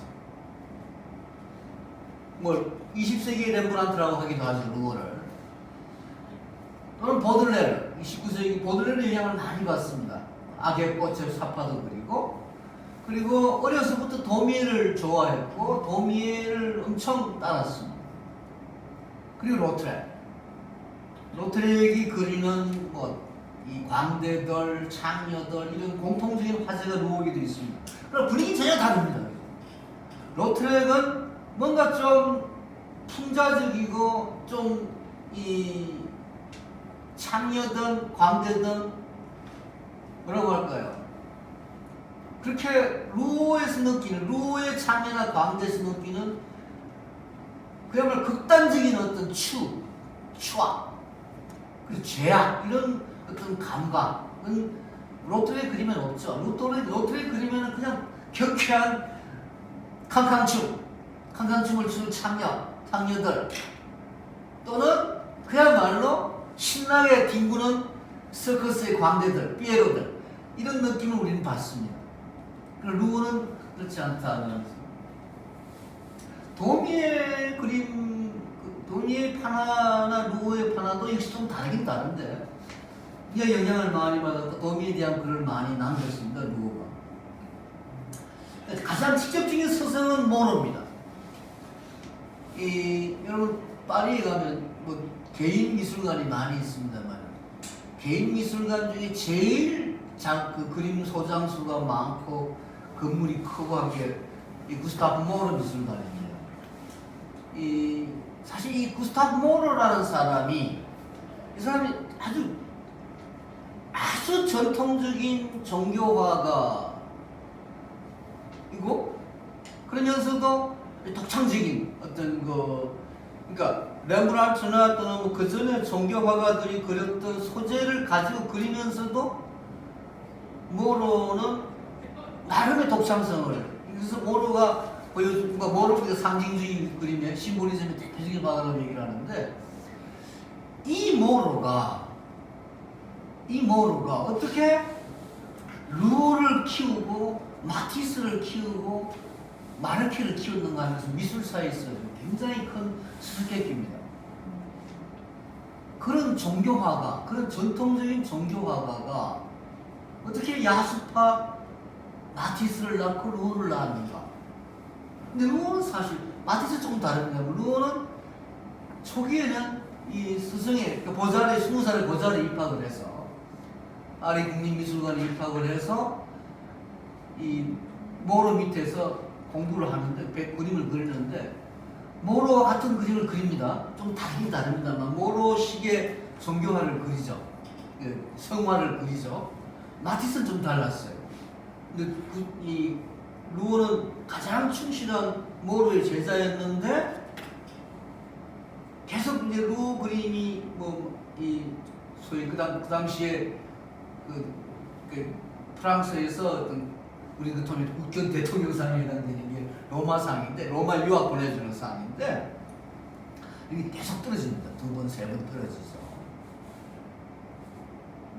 20세기의 렘브란트라고 하기도 하죠, 루오를. 또는 보들레르, 19세기 보들레르의 영향을 많이 받습니다. 악의 꽃의 사파도 그리고 어려서부터 도미에를 좋아했고 도미에를 엄청 따랐습니다. 그리고 로트렉이 그리는 이 광대들, 창녀들 이런 공통적인 화제가 루오에게도 있습니다. 그러나 분위기 전혀 다릅니다. 로트렉은 뭔가 좀 풍자적이고 좀 이 창녀든 광대든 뭐라고 할까요? 그렇게 루오에서 느끼는, 루오의 창녀나 광대에서 느끼는 그야말로 극단적인 어떤 추악, 그리고 죄악 이런 어떤 감각은 로트렉 그림에는 없죠. 로트렉 그림에는 그냥 경쾌한 캉캉춤을 추는 창녀들, 또는 그야말로 신나게 뒹구는 서커스의 광대들, 피에로들, 이런 느낌을 우리는 받습니다. 루오는 그렇지 않다는, 도미의 그림, 도미의 파나나 루오의 파나도 역시 좀 다르긴 다른데, 이게 영향을 많이 받았고 도미에 대한 글을 많이 남겼습니다. 루오가 가장 직접적인 서성은 모노입니다. 여러분 파리에 가면 개인 미술관이 많이 있습니다만, 개인 미술관 중에 제일 그 그림 소장수가 많고 건물이 크고 한 게 이 구스타프 모로 미술관입니다. 사실 이 구스타프 모로라는 사람이 이 사람이 아주 전통적인 종교화가 이고 그러면서도 독창적인 어떤 그러니까 레므란트나 또는 뭐그 전에 종교 화가들이 그렸던 소재를 가지고 그리면서도 모로는 나름의 독창성을, 그래서 모로가 모로가 상징주의 그림의 심볼리즘의 대표적인 화가라고 얘기를 하는데, 이 모로가 어떻게 루를 키우고 마티스를 키우고 마르케를 키우는가 하면서 미술사에 있어서 굉장히 큰 수수께끼입니다. 그런 종교화가, 그런 전통적인 종교화가가 어떻게 야수파 마티스를 낳고 루를 낳았는가? 근데 루는 사실 마티스 조금 다릅니다. 루는 초기에는 이 스승의 보잘에 20살에 보잘에 입학을 해서 아리 국립미술관에 입학을 해서 이 모로 밑에서 공부를 하는데 그림을 그리는데 모로와 같은 그림을 그립니다. 좀 다르긴 다릅니다만 모로식의 종교화를 그리죠. 성화를 그리죠. 마티스는 좀 달랐어요. 근데 이 루어는 가장 충실한 모로의 제자였는데 계속 이제 루 그림이 소위 그 당시에 프랑스에서 어떤 우리 국경 대통령상에 해당되는 게 로마상인데, 로마 유학 보내주는 상인데 이게 계속 떨어집니다. 2번, 3번 떨어지죠.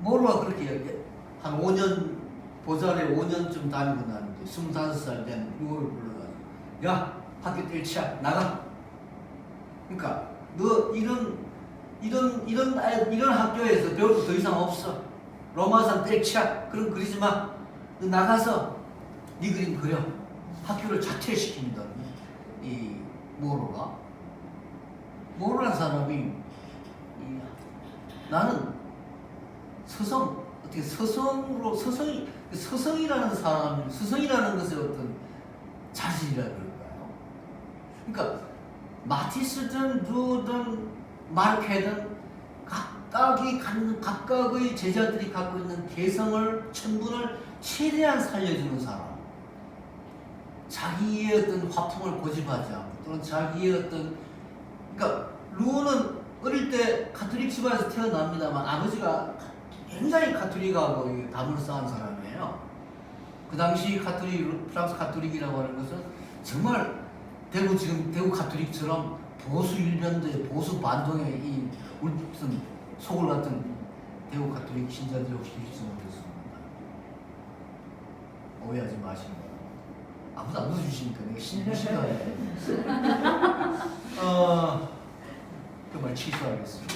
모로가 그렇게 한 5년 보잘에 5년쯤 다니고 나는데 25살 된 루어를 불러가지고 야, 학교 때려치워 나가. 그러니까 너 이런 학교에서 배울 거 더 이상 없어. 로마상 때려치워. 그럼 그리지 마. 너 나가서 네 그림 그려. 학교를 자퇴시킵니다. 이 모로라는 사람이 나는 서성이라는 사람, 서성이라는 것의 어떤 자질이라 그럴까요? 그러니까 마티스든 루든 마르케든 각각의 제자들이 갖고 있는 개성을, 천분을 최대한 살려주는 사람. 자기의 어떤 화풍을 고집하지 않고, 또는 자기의 어떤, 그러니까 루는 어릴 때 가톨릭 집안에서 태어납니다만 아버지가 굉장히 가톨릭하고 담을 쌓은 사람이에요. 그 당시 프랑스 가톨릭이라고 하는 것은 정말 지금 대구 가톨릭처럼 보수 일변도의 보수 반동의 이 무슨 속을 같은 대구 가톨릭 신자들이 혹시 계실지 모르겠습니다. 오해하지 마시고. 아무도 안 웃어주시니까 내가 신기하네. 그 말 취소하겠습니다.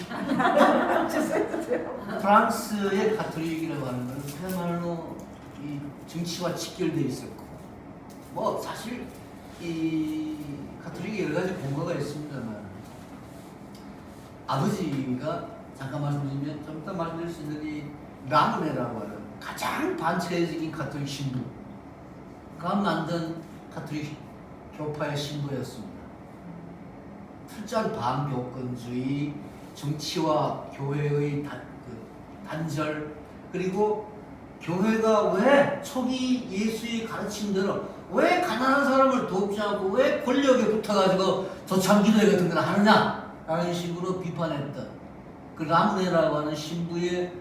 프랑스의 가톨릭이라고 하는 것은 그야말로 이 정치와 직결되어 있었고, 뭐 사실 이 가톨릭에 여러 가지 공과가 있습니다만, 아버지가 잠깐 말씀드리면 좀 이따 말씀드릴 수 있는 이 라무네라고 하는 가장 반체제적인 가톨릭 신부가 만든 가톨릭 교파의 신부였습니다. 철저한 반교권주의, 정치와 교회의 단절, 그리고 교회가 왜 초기 예수의 가르침대로 왜 가난한 사람을 돕지 않고 왜 권력에 붙어가지고 조창기도회 같은 걸 하느냐라는 식으로 비판했던 그 라무네라고 하는 신부의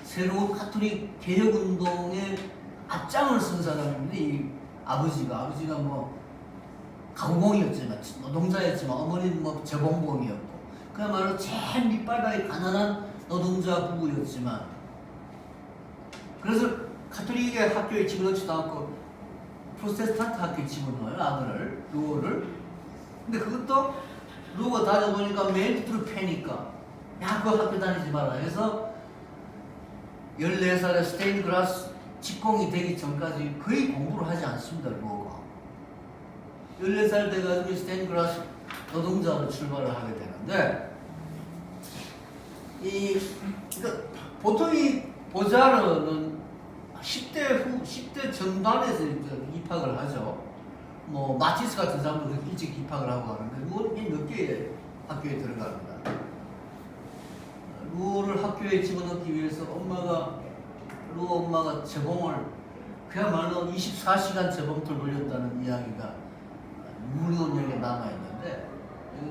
새로운 가톨릭 개혁운동에 앞장을 쓴 사람입니다. 이 아버지가 뭐 가공공이었지만, 노동자였지만, 어머니는 뭐 저공공이었고, 그야말로 제일 밑바닥의 가난한 노동자 부부였지만, 그래서 가톨릭의 학교에 집어넣지도 않고 프로테스탄트 학교에 집어넣어요, 아들을, 루어를. 근데 그것도 루어가 다녀보니까 매일 두드려 패니까 야, 그 학교 다니지 마라 해서 14살에 스테인그라스 직공이 되기 전까지 거의 공부를 하지 않습니다, 루어가. 14살 돼가지고 스테인그라스 노동자로 출발을 하게 되는데, 그러니까 보통 이 보자르는 10대 전반에서 입학을 하죠. 뭐 마티스 같은 사람도 일찍 입학을 하고 하는데, 뭐 늦게 학교에 들어갑니다. 루어를 학교에 집어넣기 위해서 루어 엄마가 재봉을 그야말로 24시간 재봉틀 돌렸다는 이야기가 유물론 얘기가 남아있는데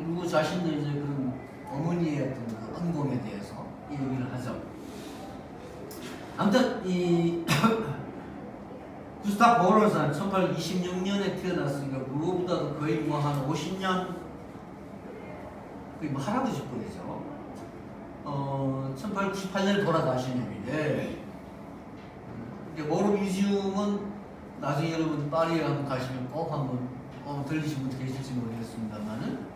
루어 자신도 이제 그런 어머니의 어떤 그恩공에 대해서 이 얘기를 하죠. 아무튼 이 구스타프 모로는 1826년에 태어났으니까 루어보다도 거의 뭐 한 50년 거의 뭐 할아버지 뻘이죠. 1898년에 돌아가신 분인데 모로 뮤지엄은 나중에 여러분 파리에 한번 가시면 꼭 한번 들리신 분도 계실지 모르겠습니다만은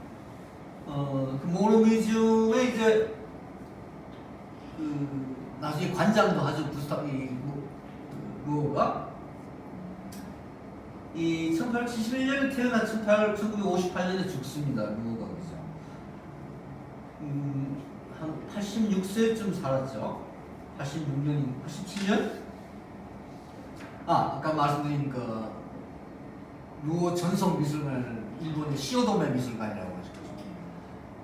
그 모로 뮤지엄에 이제 그 나중에 관장도 하죠. 구스타프 루어가 이 1871년에 태어나 1958년에 죽습니다. 루어가 그죠. 한 86세쯤 살았죠. 86년, 87년? 아까 말씀드린 그 루어 전성미술관을 일본의 시오도메 미술관이라고 하죠.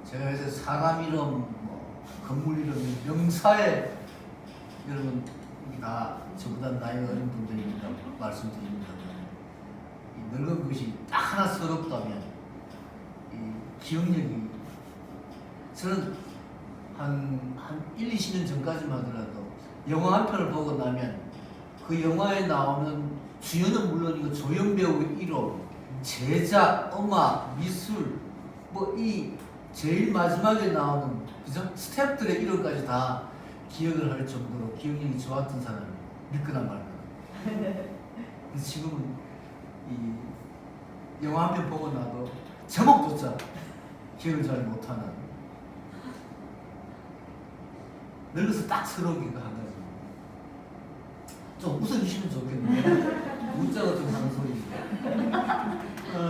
제가 요새 사람 이름, 뭐 건물 이름, 명사에 여러분 다 저보다 나이가 어린 분들이니까 말씀드립니다. 이 늙은 것이 딱 하나 서럽다면 이 기억력이 저는 한 1, 20년 전까지만 하더라도 영화 한 편을 보고 나면 그 영화에 나오는 주연은 물론이고 조연배우의 이름, 제작, 음악, 미술 뭐 이 제일 마지막에 나오는 그죠? 스태프들의 이름까지 다 기억을 할 정도로 기억력이 좋았던 사람이 믿거나 말거나. 근데 지금은 이 영화 한 편 보고 나도 제목조차 기억을 잘 못하는 늙어서 딱 서러우기가 한 가지. 좀 웃어주시면 좋겠는데 문자가 좀 하는 소리인데.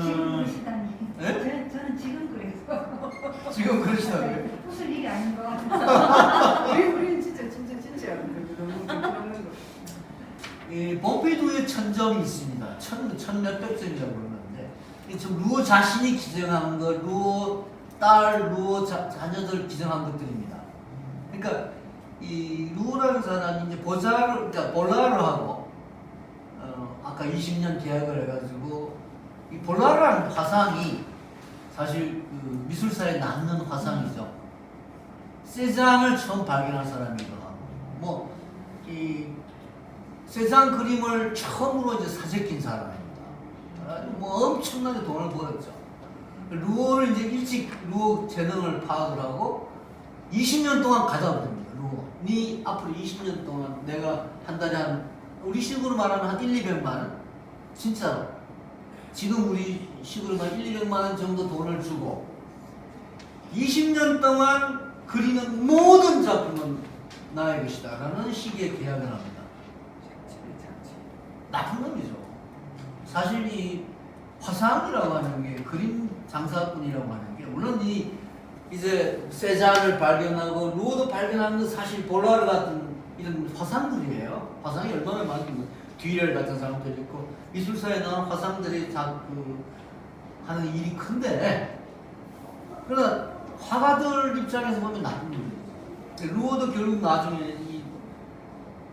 지금 그러시다니. 네? 저는 지금 그래서. 지금 그러시다고요? 웃을 일이 아닌 것 같아서. 우리는 진짜 너무 그런 거. 이 봄피두의 천점이 있습니다. 천 몇백 점이라고 그러는데 지금 루어 자신이 기증한 것, 루어 딸, 루어 자녀들 기증한 것들입니다. 그러니까 이 루어라는 사람이 이제 그러니까 볼라를 하고 아까 20년 계약을 해가지고 이 볼라라는 화상이 사실 그 미술사에 남는 화상이죠. 세장을 처음 발견한 사람이기도 하고, 뭐 이 세장 그림을 처음으로 이제 사재낀 사람입니다. 뭐 엄청나게 돈을 벌었죠. 루어를 이제 일찍 루어 재능을 파악을 하고 20년 동안 가져옵니다. 루어. 네 앞으로 20년 동안 내가 한 달에 한 우리 식으로 말하면 한 1, 200만 원? 진짜로. 지금 우리 식으로 말하면 1, 200만 원 정도 돈을 주고 20년 동안 그리는 모든 작품은 나의 것이다 라는 식의 계약을 합니다. 나쁜 놈이죠. 사실 이 화상이라고 하는 게 그림 장사꾼이라고 하는 게 물론 이제 세잔을 발견하고 루어도 발견하는 건 사실 볼라르 같은 이런 화상들이에요. 화상이 얼마나 많은 뒤렐 같은 사람도 있고 미술사에 나온 화상들이 다 하는 일이 큰데 그러나 화가들 입장에서 보면 나쁜 일이에요. 루어도 결국 나중에 이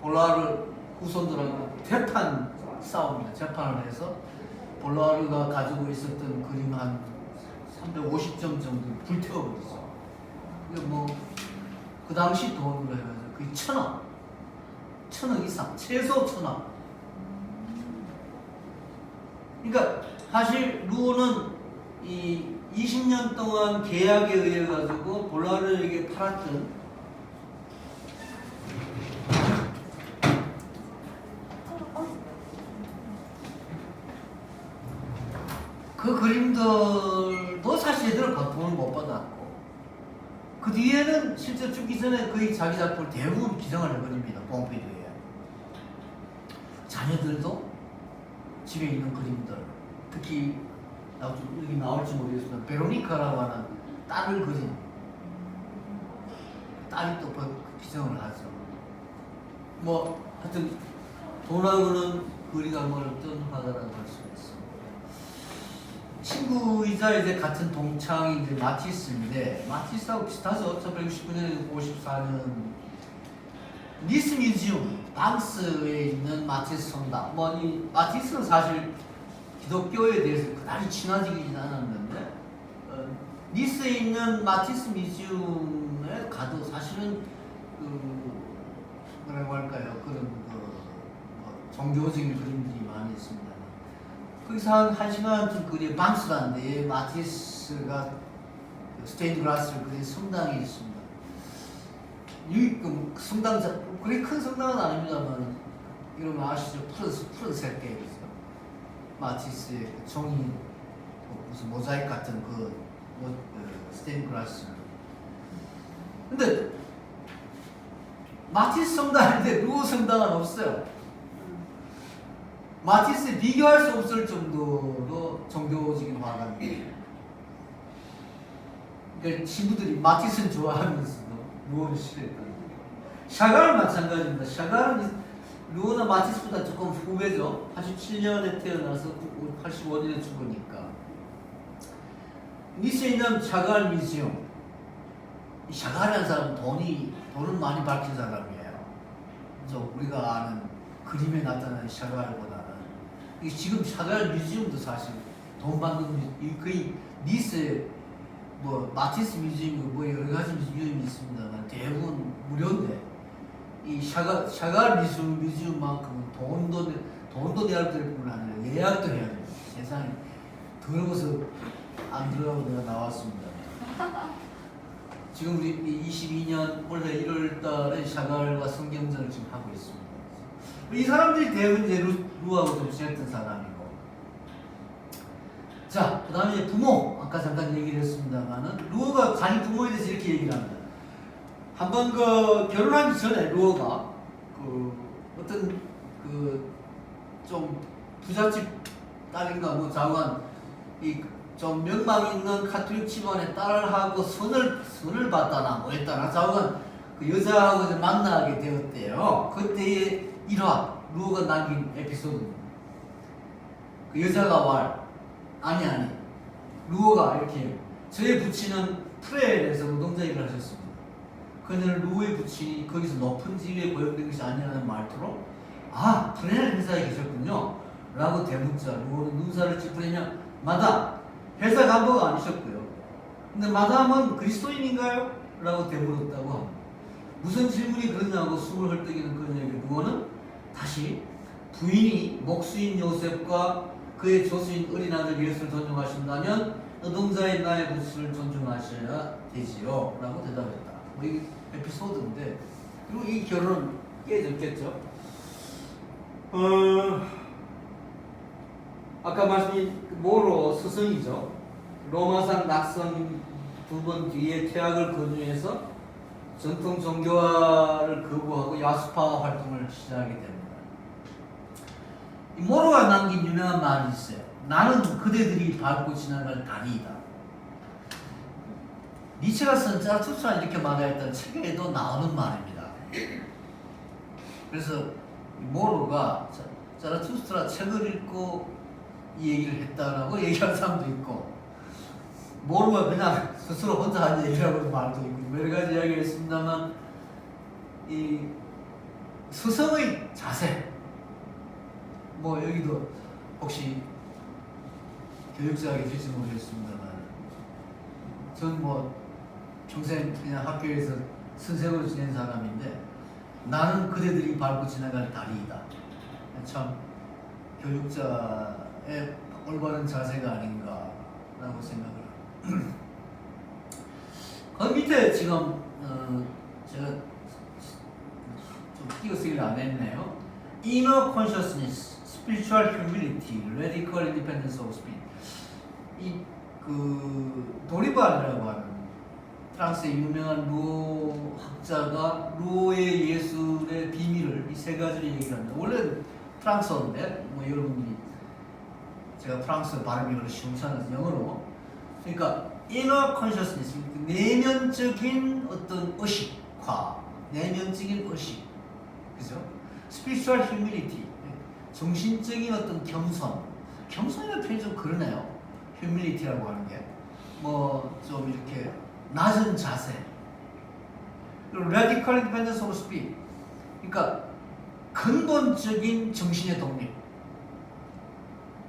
볼라르 후손들하고 대판 싸웁니다. 재판을 해서 볼라르가 가지고 있었던 그림 한 350점 정도 불태워버리죠. 그게 뭐 그 당시 돈으로 해가지고 거의 1,000억 이상, 최소 1,000억. 그러니까 사실 루어는 이 20년 동안 계약에 의해 가지고 볼라르에게 팔았던 그 그림들도 사실 제대로 돈을 못 받았고 그 뒤에는 실제 죽기 전에 거의 자기 작품을 대부분 기증을 해버립니다. 봄피두에. 자녀들도 집에 있는 그림들 특히 여기 나올지 모르겠지만 베로니카라고 하는 딸을 그린 딸이 또 기증을 하죠. 뭐 하여튼 돈하고는 거리가 멀던 화가라고 할 수 있습니다. 친구이자 이제 같은 동창이 이제 마티스인데 마티스하고 비슷하죠. 1969년에서 54년 니스 뮤지엄 방스에 있는 마티스 성당. 뭐 이 마티스는 사실 기독교에 대해서 그다지 친화적이진 않았는데 니스에 있는 마티스 뮤지엄에 가도 사실은 뭐라고 할까요? 그런 뭐 종교적인 그림들이 많이 있습니다. 거기서 한 시간쯤 그리 방스라는데 마티스가 스테인드 글라스를 그린 성당이 있습니다. 그 성당 그리 큰 성당은 아닙니다만 이러면 아시죠? 푸른색 계열이죠. 마티스의 그 종이 무슨 모자이크 같은 그 스테인드 글라스. 근데 마티스 성당인데 루어 성당은 없어요. 마티스에 비교할 수 없을 정도로 종교적인 화가입니다. 그러니까 친구들이 마티스는 좋아하면서도 루어를 싫어했다는 거예요. 샤갈은 마찬가지입니다. 샤갈은 루어나 마티스보다 조금 후배죠. 87년에 태어나서 85년에 죽으니까. 니스에 있는 샤갈 뮤지엄. 이 샤갈이라는 사람은 돈을 많이 밝힌 사람이에요. 우리가 아는 그림에 나타나는 샤갈보다는 지금 샤갈 뮤지엄도 사실 돈 받는 거의 니스에 뭐 마티스 뮤지엄 뭐 여러 가지 뮤지엄이 있습니다만 대부분 무료인데 이 샤갈 뮤지엄만큼은 돈도 내야 될 뿐 아니라 예약도 해야 돼요. 세상에 더러워서 안 들어가고 내가 나왔습니다. 지금 우리 22년 올해 1월달에 샤갈과 성경전을 지금 하고 있습니다. 이 사람들이 대부분 이제 루하고 좀 친했던 사람이고. 자, 그 다음에 이제 부모. 아까 잠깐 얘기를 했습니다만은, 루어가 자기 부모에 대해서 이렇게 얘기를 합니다. 한번 결혼하기 전에 루어가 어떤 좀 부잣집 딸인가 뭐 자관, 좀 명망 있는 카톨릭 집안의 딸하고 선을 받다나 뭐 했다나 자관 그 여자하고 이제 만나게 되었대요. 그때의 일화 루어가 남긴 에피소드입니다. 그 여자가 아니 루어가 이렇게 저의 부친은 프레일에서 노동자 일을 하셨습니다. 그는 루어의 부친이 거기서 높은 지위에 고용된 것이 아니라는 말투로 프레일 회사에 계셨군요 라고 대묻자 루어는 눈살을 찌푸리며 마담 회사 간부가 아니셨고요. 근데 마담은 그리스도인인가요? 라고 되물었다고 합니다. 무슨 질문이 그러냐고 숨을 헐떡이는 그녀에게 루어는 다시 부인이 목수인 요셉과 그의 조수인 어린 아들 예수를 존중하신다면 노동자인 나의 부친을 존중하셔야 되지요 라고 대답했다. 뭐 이게 에피소드인데 그리고 이 결혼은 깨졌겠죠. 아까 말씀드린 모로 스승이죠. 로마상 낙선 2번 뒤에 퇴학을 권유해서 전통 종교화를 거부하고 야수파 활동을 시작하게 됩니다. 모로가 남긴 유명한 말이 있어요. 나는 그대들이 밟고 지나갈 다리이다. 니체가 쓴 자라투스트라 이렇게 말하였던 책에도 나오는 말입니다. 그래서 모로가 자라투스트라 책을 읽고 이 얘기를 했다라고 얘기하는 사람도 있고 모로가 그냥 스스로 혼자 한 얘기라고 말도 있고 여러 가지 이야기를 했습니다만 이 스승의 자세 뭐 여기도 혹시 교육자가 계실지 모르겠습니다만 전 뭐 평생 그냥 학교에서 선생으로 지낸 사람인데 나는 그대들이 밟고 지나갈 다리이다. 참 교육자의 올바른 자세가 아닌가라고 생각을 합니다. 그 밑에 지금 제가 좀 띄어쓰기를 안 했네요. Inner consciousness, spiritual humility, radical independence of spirit. 도리반이라고 하는 프랑스의 유명한 루오 학자가 루오의 예술의 비밀을 이 세 가지를 얘기합니다. 원래 프랑스어인데 뭐 여러분들이 제가 프랑스어 발음이 별로 쉬운지 않아서 영어로 그러니까 inner consciousness 내면적인 어떤 의식화 내면적인 의식 그죠? spiritual humility 정신적인 어떤 겸손이라는 표현이 좀 그러네요. 휴밀리티라고 하는 게 뭐 좀 이렇게 낮은 자세, 그리고 radical independence of speech, 그러니까 근본적인 정신의 독립,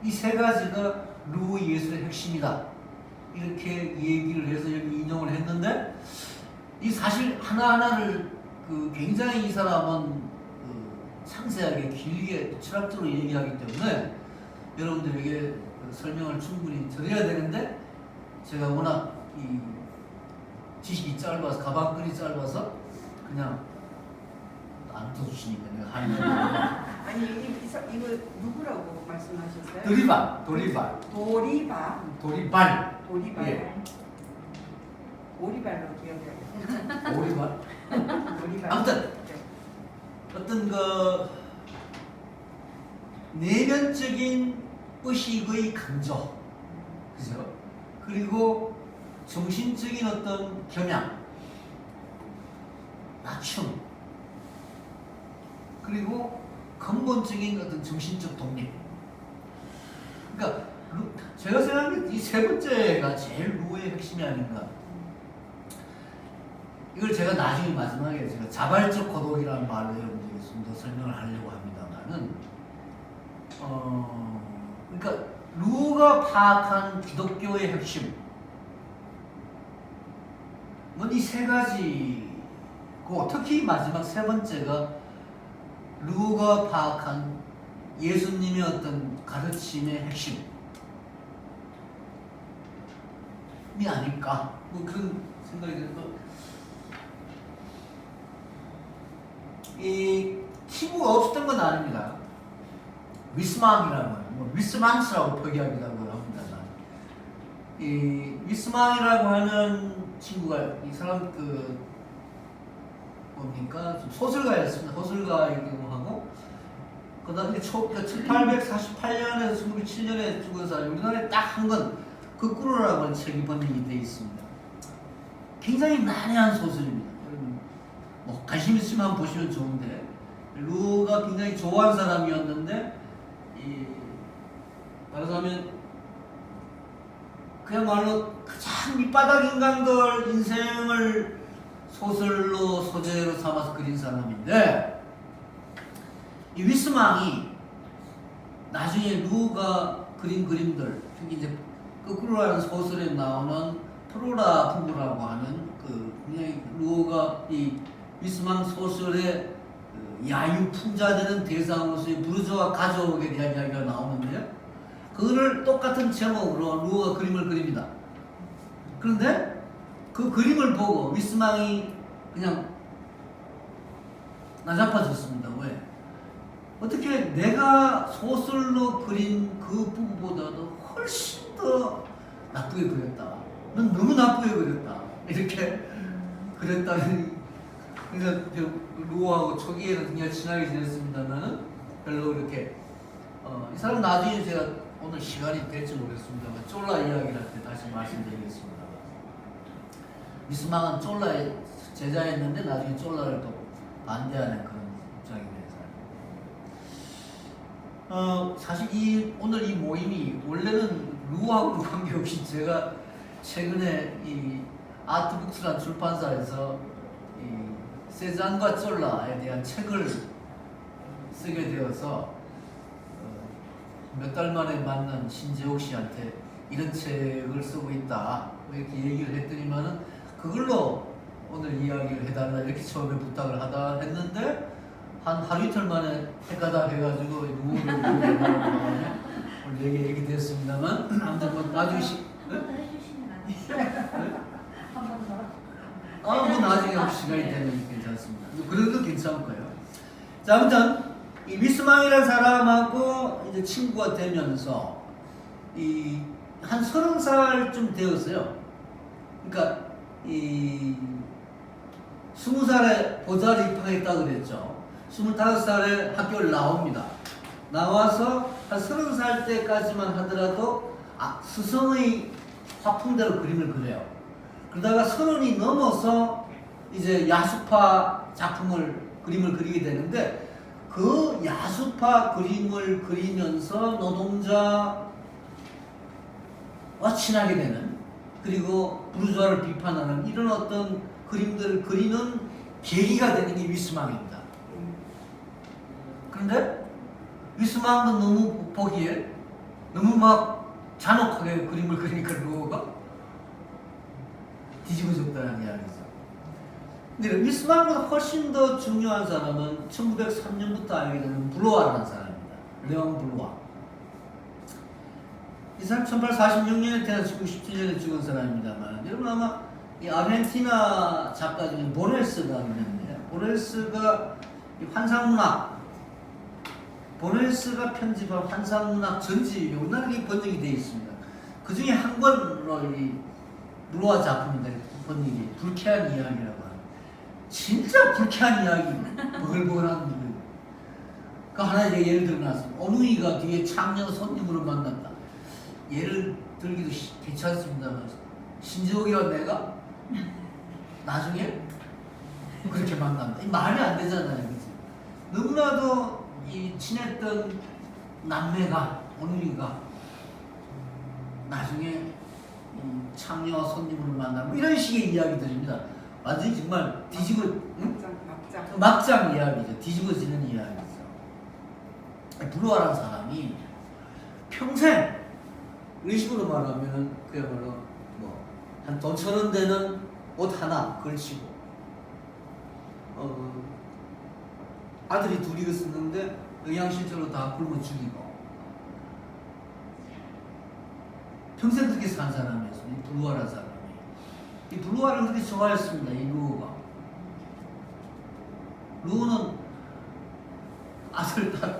이 세 가지가 루 예술의 핵심이다. 이렇게 얘기를 해서 여기 인용을 했는데, 이 사실 하나하나를 굉장히 이 사람은 상세하게 길게 철학적으로 얘기하기 때문에 여러분들에게 설명을 충분히 드려야 되는데, 제가 워낙 이 지식이 짧아서, 가방끈이 짧아서 그냥 안 써주시니까 내가 하는 아니 이거 누구라고 말씀하셨어요? 도리발 도리발. 예. 오리발로 기억해야겠다. 도리발. 오리발. 아무튼 네. 어떤 내면적인 의식의 강조, 그죠? 그리고 정신적인 어떤 겸양, 맞춤, 그리고 근본적인 어떤 정신적 독립. 그러니까 제가 생각하는 이 세 번째가 제일 루의 핵심이 아닌가. 이걸 제가 나중에 마지막에 제가 자발적 고독이라는 말로 여러분들에게 좀 더 설명을 하려고 합니다만은, 그러니까 루가 파악한 기독교의 핵심, 이 세 가지고, 특히 마지막 세 번째가 루가 파악한 예수님의 어떤 가르침의 핵심이 아닐까, 뭐 그런 생각이 들고, 이 친구가 없었던 건 아닙니다. 위스망이라고 하는, 위스망스라고 표기하기도 합니다. 이 위스망이라고 하는 친구가 이 사람 뭡니까, 좀 소설가였습니다. 소설가이기도 하고, 그다음에 1848년에서 1907년에 죽어서 우리나라에 딱 한 권 거꾸로라고 하는 책이 번역이 되어 있습니다. 굉장히 난해한 소설입니다. 뭐 관심 있으면 한번 보시면 좋은데, 루가 굉장히 좋아하는 사람이었는데, 말하자면 그야말로 가장 밑바닥 인간들 인생을 소설로 소재로 삼아서 그린 사람인데, 이 위스망이 나중에 루가 그린 그림들, 특히 이제 거꾸로라는 소설에 나오는 프로라 부부라고 하는 굉장히 루가 이 위스망 소설의 야유 풍자되는 대상으로서의 부르주아 가족에 대한 이야기가 나오는데요. 그거를 똑같은 제목으로 루어가 그림을 그립니다. 그런데 그 그림을 보고 위스망이 그냥 나자빠졌습니다. 왜? 어떻게 내가 소설로 그린 그 부부보다도 훨씬 더 나쁘게 그렸다. 넌 너무 나쁘게 그렸다. 이렇게 그랬다는. 그래서 루어하고 초기에는 굉장히 친하게 지냈습니다만은 별로 이렇게 이 사람 나중에 제가 오늘 시간이 될지 모르겠습니다만 쫄라 이야기를 할 때 다시 말씀드리겠습니다. 위스망은 쫄라의 제자였는데 나중에 쫄라를 또 반대하는 그런 입장이 돼서 사실 오늘 이 모임이 원래는 루어하고 관계없이 제가 최근에 이 아트북스라는 출판사에서 이 세잔과 쫄라에 대한 책을 쓰게 되어서 몇 달 만에 만난 신재옥 씨한테 이런 책을 쓰고 있다 이렇게 얘기를 했더니만은 그걸로 오늘 이야기를 해달라 이렇게 처음에 부탁을 하다 했는데 한 하루 이틀 만에 해가다 해가지고 누구를 오늘 얘기 됐습니다만 아무튼 뭐 나중에 한번 해주시면 안 돼요? 한번 더. 뭐 나중에 시간이 되면 괜찮습니다. 그래도 괜찮을 거예요. 자, 아무튼 이 위스망이라는 사람하고 이제 친구가 되면서 한 30살쯤 되었어요. 그러니까 20살에 보좌를 입학했다고 그랬죠. 25살에 학교를 나옵니다. 나와서 한 30살 때까지만 하더라도 스승의 화풍대로 그림을 그려요. 그러다가 30이 넘어서 이제 야수파 그림을 그리게 되는데, 그 야수파 그림을 그리면서 노동자 친하게 되는, 그리고 부르주아를 비판하는 이런 어떤 그림들을 그리는 계기가 되는 게 위스망입니다. 그런데 위스망은 너무 보기에 너무 막 잔혹하게 그림을 그리니까 루어가 뒤집어졌다는 이야기죠. 근데 위스망보다 훨씬 더 중요한 사람은 1903년부터 알게 되는 블루아라는 사람입니다. 레옹 블루아. 이 사람 1846년에 태어나서 17년에 죽은 사람입니다만, 여러분 아마 이 아르헨티나 작가 중에 보넬스가 있는데, 보넬스가 이 환상문학, 보넬스가 편집한 환상문학 전집이 우리나라에 번역이 되어 있습니다. 그 중에 한 권으로 이 블루아 작품인데, 번역이 불쾌한 이야기라고 하는, 진짜 불쾌한 이야기, 버글버글한 그 하나 예를 들어놨습니다. 어누이가 뒤에 창녀 손님으로 만났다. 예를 들기도 괜찮습니다만, 신지옥이와 내가 나중에 그렇게 만난다. 이 말이 안 되잖아요, 그치? 너무나도 이 친했던 남매가, 어누이가 나중에 창녀와 손님으로 만나고 이런 식의 이야기들입니다. 완전히 정말 막장 이야기죠. 뒤집어지는 이야기죠. 블루아라는 사람이 평생 의식으로 말하면 그야말로 한 돈 1,000원 되는 옷 하나 걸치고, 아들이 둘이 있었는데 영양실조로 다 굶어 죽이고, 평생 그렇게 산 사람이었어요. 이 블루아라는 사람이. 이 블루아를 그렇게 좋아했습니다. 이 루어가. 루어는 아들 다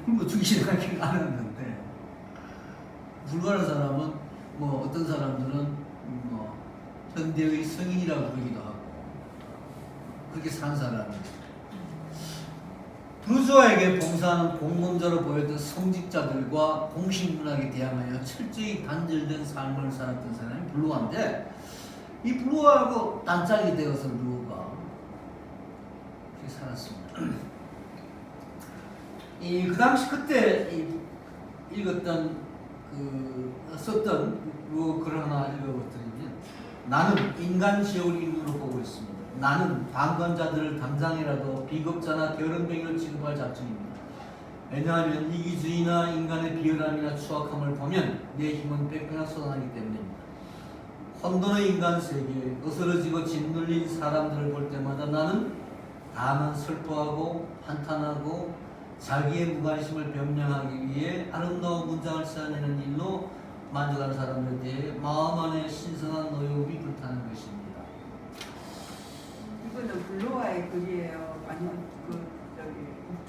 굶어 죽이지 않았는데, 블루아라는 사람은 어떤 사람들은 현대의 성인이라고 부르기도 하고 그렇게 산 사람이에요. 부르주아에게 봉사하는 공범자로 보였던 성직자들과 공식문학에 대항하여 철저히 단절된 삶을 살았던 사람이 블루아인데, 이 블루아하고 단짝이 되어서 루어가 그렇게 살았습니다. 그 당시 그때 읽었던 썼던 루어 글 하나 읽어드리면, 나는 인간 지옥을 인물로 보고 있습니다. 나는 방관자들을 당장이라도 비겁자나 게으름뱅이를 취급할 작정입니다. 왜냐하면 이기주의나 인간의 비열함이나 추악함을 보면 내 힘은 빽빽하게 쏟아나기 때문입니다. 혼돈의 인간 세계에 어스러지고 짓눌린 사람들을 볼 때마다 나는 다만 슬퍼하고 한탄하고 자기의 무관심을 변명하기 위해 아름다운 문장을 찾아내는 일로 만족하는 사람들에 대해 마음 안에 신선한 노여움이 불타는 것입니다. 이거는 블루아의 글이에요. 아니면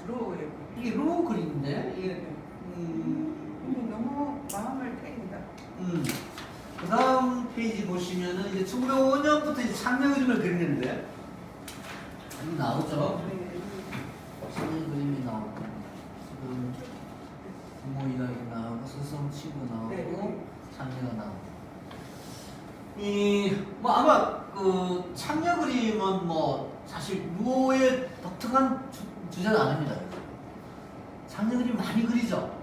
드로우의 글. 이게 루어 글인데, 이게 너무 마음을 때린다. 그 다음 페이지 보시면은 이제 1905년부터 이제 창녀 그림을 그리는데, 여기 나오죠? 창녀 그림이 나오고, 지금 부모 이야기 나오고, 스승 친구 나오고, 네. 창녀가 나오고. 아마 창녀 그림은 사실 루어의 독특한 주제는 아닙니다. 창녀 그림 많이 그리죠.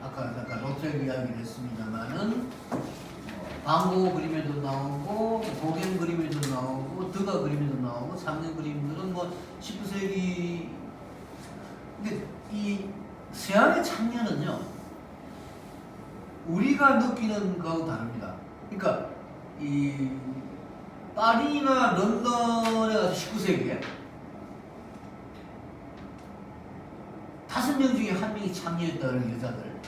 아까 잠깐 로트렉 이야기를 했습니다만은, 방고 그림에도 나오고, 고갱 그림에도 나오고, 드가 그림에도 나오고, 창녀 그림들은 19세기. 근데 이 서양의 창녀는요, 우리가 느끼는 거하고 다릅니다. 그러니까 이 파리나 런던에 가서 19세기에 5명 중에 1명이 창녀였다는 여자들,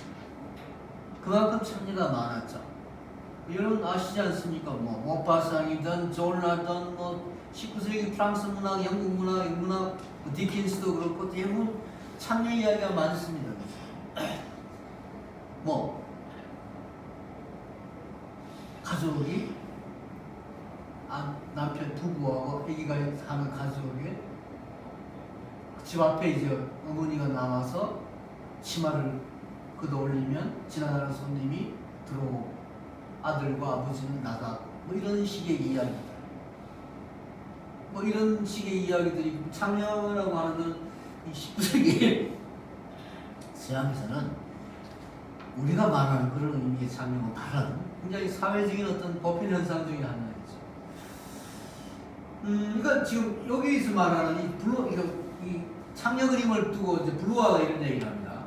그만큼 창녀가 많았죠. 여러분 아시지 않습니까? 모파상이든 졸라든 19세기 프랑스 문학, 영국 문학,英문학, 디킨스도 그렇고 대부분 창녀 이야기가 많습니다. 가족이 남편 부부하고 아기가 사는 가족이 집 앞에 이제 어머니가 나와서 치마를 걷어 올리면 지나가는 손님이 들어오고 아들과 아버지는 나가, 이런 식의 이야기들, 이런 식의 이야기들이 창녀라고 하는 건 19세기 서양에서는 우리가 말하는 그런 의미의 창녀와 다른 굉장히 사회적인 어떤 보편 현상 중에 하나이죠. 그러니까 지금 여기서 말하는 이 창녀 그림을 두고 이제 블루아가 이런 얘기를 합니다.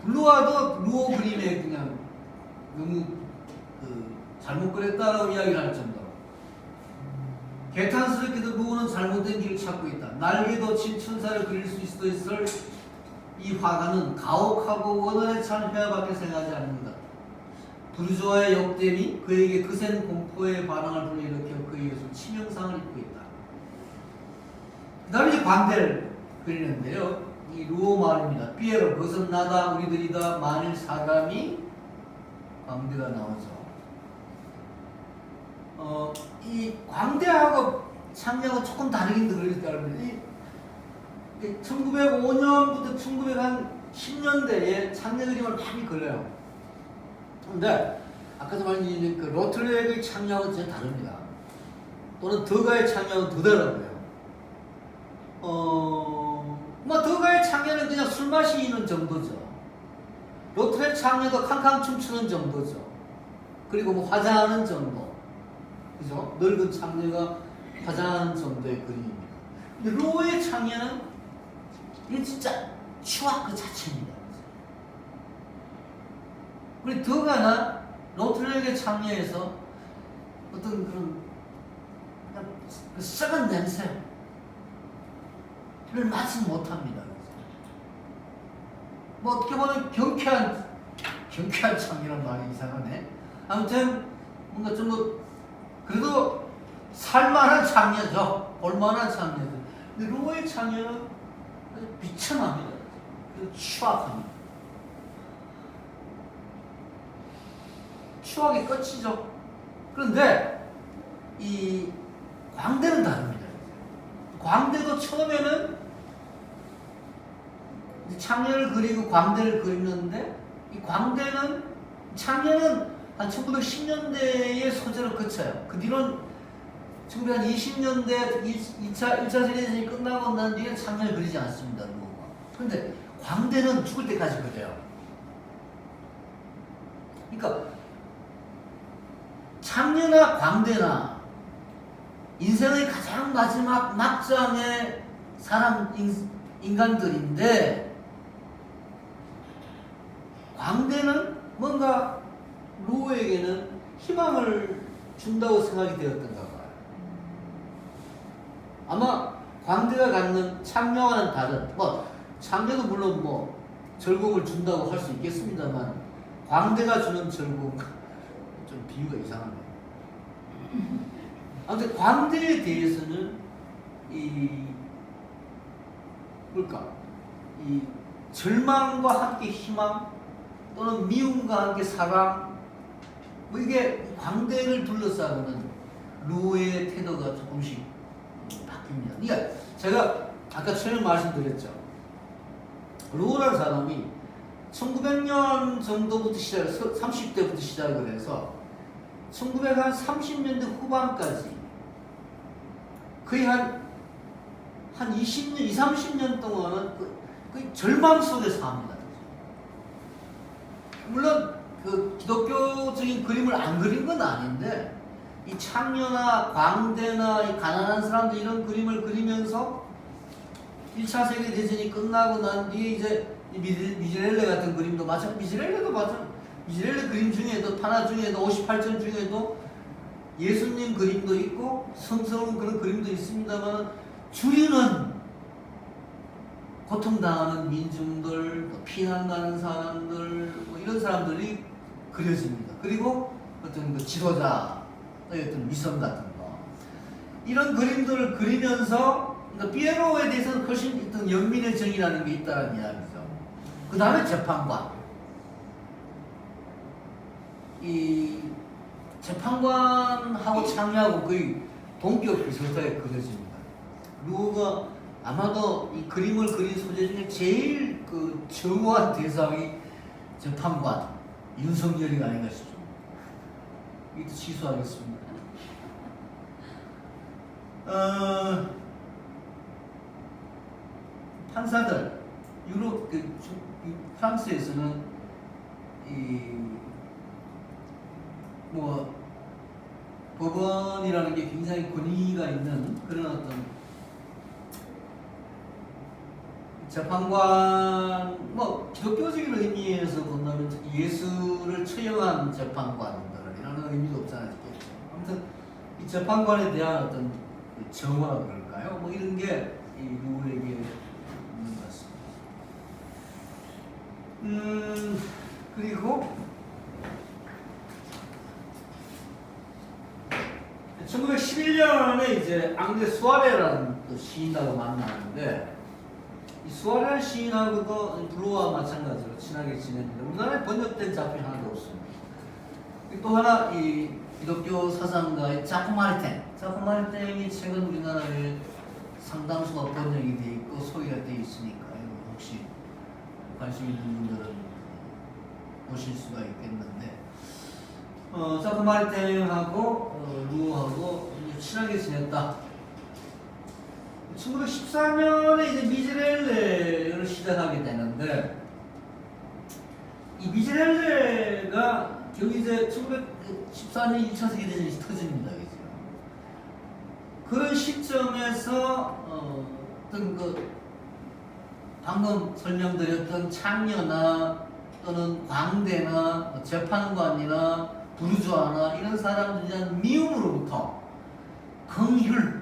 블루아도 루오 그림에 그냥 너무 잘못 그렸다라고 이야기를 할 정도로 개탄스럽게도 루오는 잘못된 길을 찾고 있다. 날개도 친 천사를 그릴 수 있을 이 화가는 가혹하고 원한에 찬 회화밖에 생각하지 않는다. 부르주아의 역됨이 그에게 거센 공포의 반항을 불러일으켜 그에게서 치명상을 입고 있다. 그 다음에 이제 광대를 그리는데요. 이 루오 말입니다. 피에로 그것은 나다 우리들이다 만일 사람이 광대가 나오죠. 이 광대하고 창녀가 조금 다르긴 다릅니다. 1905년부터 1910년대에 창녀 그림을 많이 그려요. 근데 아까도 말씀드린 그 로트렉의 창녀하고는 진짜 다릅니다. 또는 더가의 창녀하고는 더 다르고요. 더가의 창녀는 그냥 술 마시는 정도죠. 로트렉 창녀도 캉캉 춤추는 정도죠. 그리고 뭐 화장하는 정도. 그죠? 늙은 창녀가 화장하는 정도의 그림입니다. 근데 로의 창녀는 이게 진짜 추악 그 자체입니다. 우리 더가나 로트렉의 창녀에서 어떤 그런 그 썩은 냄새를 맡지 못합니다. 뭐 어떻게 보면 경쾌한 창녀란 말이 이상하네. 아무튼 뭔가 좀 뭐 그래도 살만한 창녀죠. 볼만한 창녀죠. 근데 로의 창녀는 아주 비참합니다. 그리고 추악합니다. 추악의 끝이죠. 그런데 이 광대는 다릅니다. 광대도 처음에는 창녀를 그리고 광대를 그리는데 이 광대는 창녀는 한 1910년대에 소재로 그쳐요. 그 뒤로는 1920년대 1차 세계대전이 끝나고 난 뒤에 창녀를 그리지 않습니다. 그런데 광대는 죽을 때까지 그려요. 그러니까 창녀나 광대나 인생의 가장 마지막 막장의 인간들인데 광대는 뭔가 루오에게는 희망을 준다고 생각이 되었던가 봐요. 아마 광대가 갖는 창녀와는 다른, 창녀도 물론 즐거움을 준다고 할 수 있겠습니다만 광대가 주는 즐거움 좀 비유가 이상합니다. 아무튼 광대에 대해서는 이 절망과 함께 희망 또는 미움과 함께 사랑 이게 광대를 둘러싸고는 루오의 태도가 조금씩 바뀝니다. 그러니까 제가 아까 처음에 말씀드렸죠. 루오라는 사람이 1900년 정도부터 30대부터 시작을 해서 1930년대 후반까지 거의 한 20년, 30년 동안은 거의 절망 속에 삽니다. 물론 그 기독교적인 그림을 안 그린 건 아닌데 이 창녀나 광대나 이 가난한 사람들 이런 그림을 그리면서 1차 세계대전이 끝나고 난 뒤에 이제 미제렐레 같은 그림도 미제렐레 그림 중에도 판화 중에도 58점 중에도 예수님 그림도 있고 성스러운 그런 그림도 있습니다만 주류는 고통당하는 민중들, 피난 가는 사람들 이런 사람들이 그려집니다. 그리고 어떤 그 지도자의 어떤 위선 같은 거 이런 그림들을 그리면서 그러니까 피에로에 대해서는 훨씬 어떤 연민의 정이라는 게 있다는 이야기죠. 그 다음에 재판관. 이 재판관하고 창녀하고 거의 동격 비슷하게 그려집니다. 루오가 아마도 이 그림을 그린 소재 중에 제일 그 정오한 대상이 재판관 윤석열이 아닌가 싶습니다. 이것도 취소하겠습니다. 판사들 프랑스에서는 뭐 법원이라는 게 굉장히 권위가 있는 그런 어떤 재판관, 뭐 기독교적인 의미에서 본다면 예수를 처형한 재판관들이라는 의미도 없지 않았겠죠. 아무튼 이 재판관에 대한 어떤 정화라 그럴까요? 뭐 이런 게 이 누구에게 있는 것 같습니다. 그리고 1911년에 이제 앙드레 수아레라는 또 시인하고 만나는데 이 수아레 시인하고도 블루와 마찬가지로 친하게 지냈는데 우리나라에 번역된 작품이 하나도 없습니다. 또 하나 이 기독교 사상가의 자크 마르탱이 최근 우리나라에 상당수가 번역이 돼 있고 소개가 돼 있으니까요. 혹시 관심 있는 분들은 보실 수가 있겠는데 자크 마르탱하고 루하고 친하게 지냈다. 1914년에 이제 미제렐레를 시작하게 되는데 이 미제렐레가 결국 이제 1914년 2차 세계대전이 터집니다. 그죠? 그런 시점에서 어떤 그 방금 설명드렸던 창녀나 또는 광대나 재판관이나 부르주아나 이런 사람들에 대한 미움으로부터 긍휼,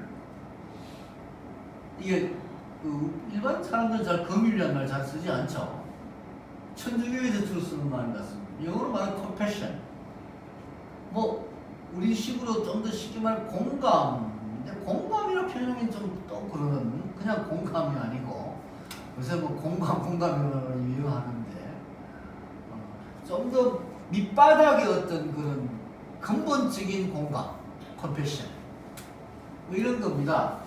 이게 그 일반 사람들은 잘 긍휼이라는 말 잘 쓰지 않죠. 천주교에서 주로 쓰는 말 같습니다. 영어로 말하면 compassion. 뭐 우리 식으로 좀 더 쉽게 말하면 공감. 근데 공감이라 표현하기 좀 또 그러는 그냥 공감이 아니고 요새 뭐 공감이라고 유행하는데 좀 더 밑바닥의 어떤 그런 근본적인 공감, compassion 뭐 이런 겁니다.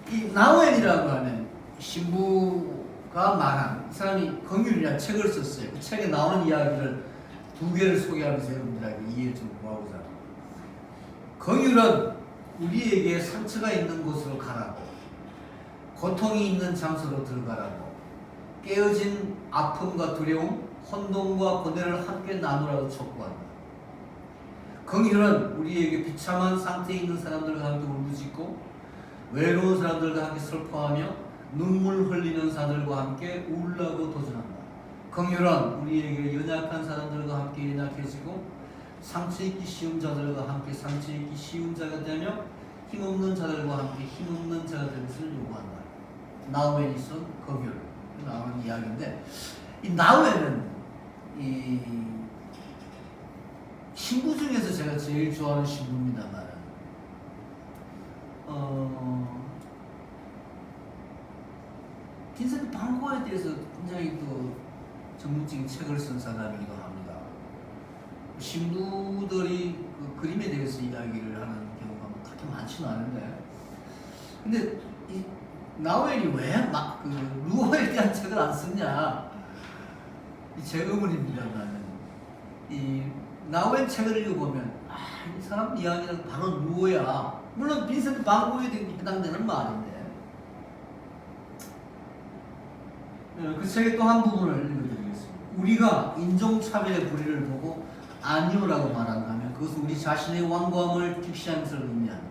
이 나우엔이라고 하는 신부가 말한 이 사람이 긍휼이라는 책을 썼어요. 그 책에 나오는 이야기를 두 개를 소개하면서 여러분들에게 이해를 좀 구하고자 합니다. 긍휼은 우리에게 상처가 있는 곳으로 가라고, 고통이 있는 장소로 들어가라고, 깨어진 아픔과 두려움, 혼돈과 고뇌를 함께 나누라고 촉구한다. 긍휼은 우리에게 비참한 상태에 있는 사람들과 함께 울부짖고 외로운 사람들과 함께 슬퍼하며 눈물 흘리는 사람들과 함께 울라고 도전한다. 긍휼은 우리에게 연약한 사람들과 함께 연약해지고 상처 입기 쉬운 자들과 함께 상처 입기 쉬운 자가 되며 힘없는 자들과 함께 힘없는 자가 될 것을 요구한다. 나우엔이 쓴 긍휼 나오는 이야기인데 이 나우엔은 이 신부 중에서 제가 제일 좋아하는 신부입니다만 빈센트 반 고흐에 대해서 굉장히 또 전문적인 책을 쓴 사람이기도 합니다. 신부들이 그 그림에 대해서 이야기를 하는 경우가 그렇게 많지는 않은데, 근데 이 나우엔이 왜 막 그 루어에 대한 책을 안 썼냐? 이 제 의문입니다만, 이 나우엔 책을 읽어보면 이 사람 이야기는 바로 루어야. 물론 빈센트 반 고흐에 해당되는 말인데. 그 책의 또 한 부분을 읽어드리겠습니다. 우리가 인종차별의 불의를 보고 아니오라고 말한다면 그것은 우리 자신의 완고함을 직시하는 것을 의미한다.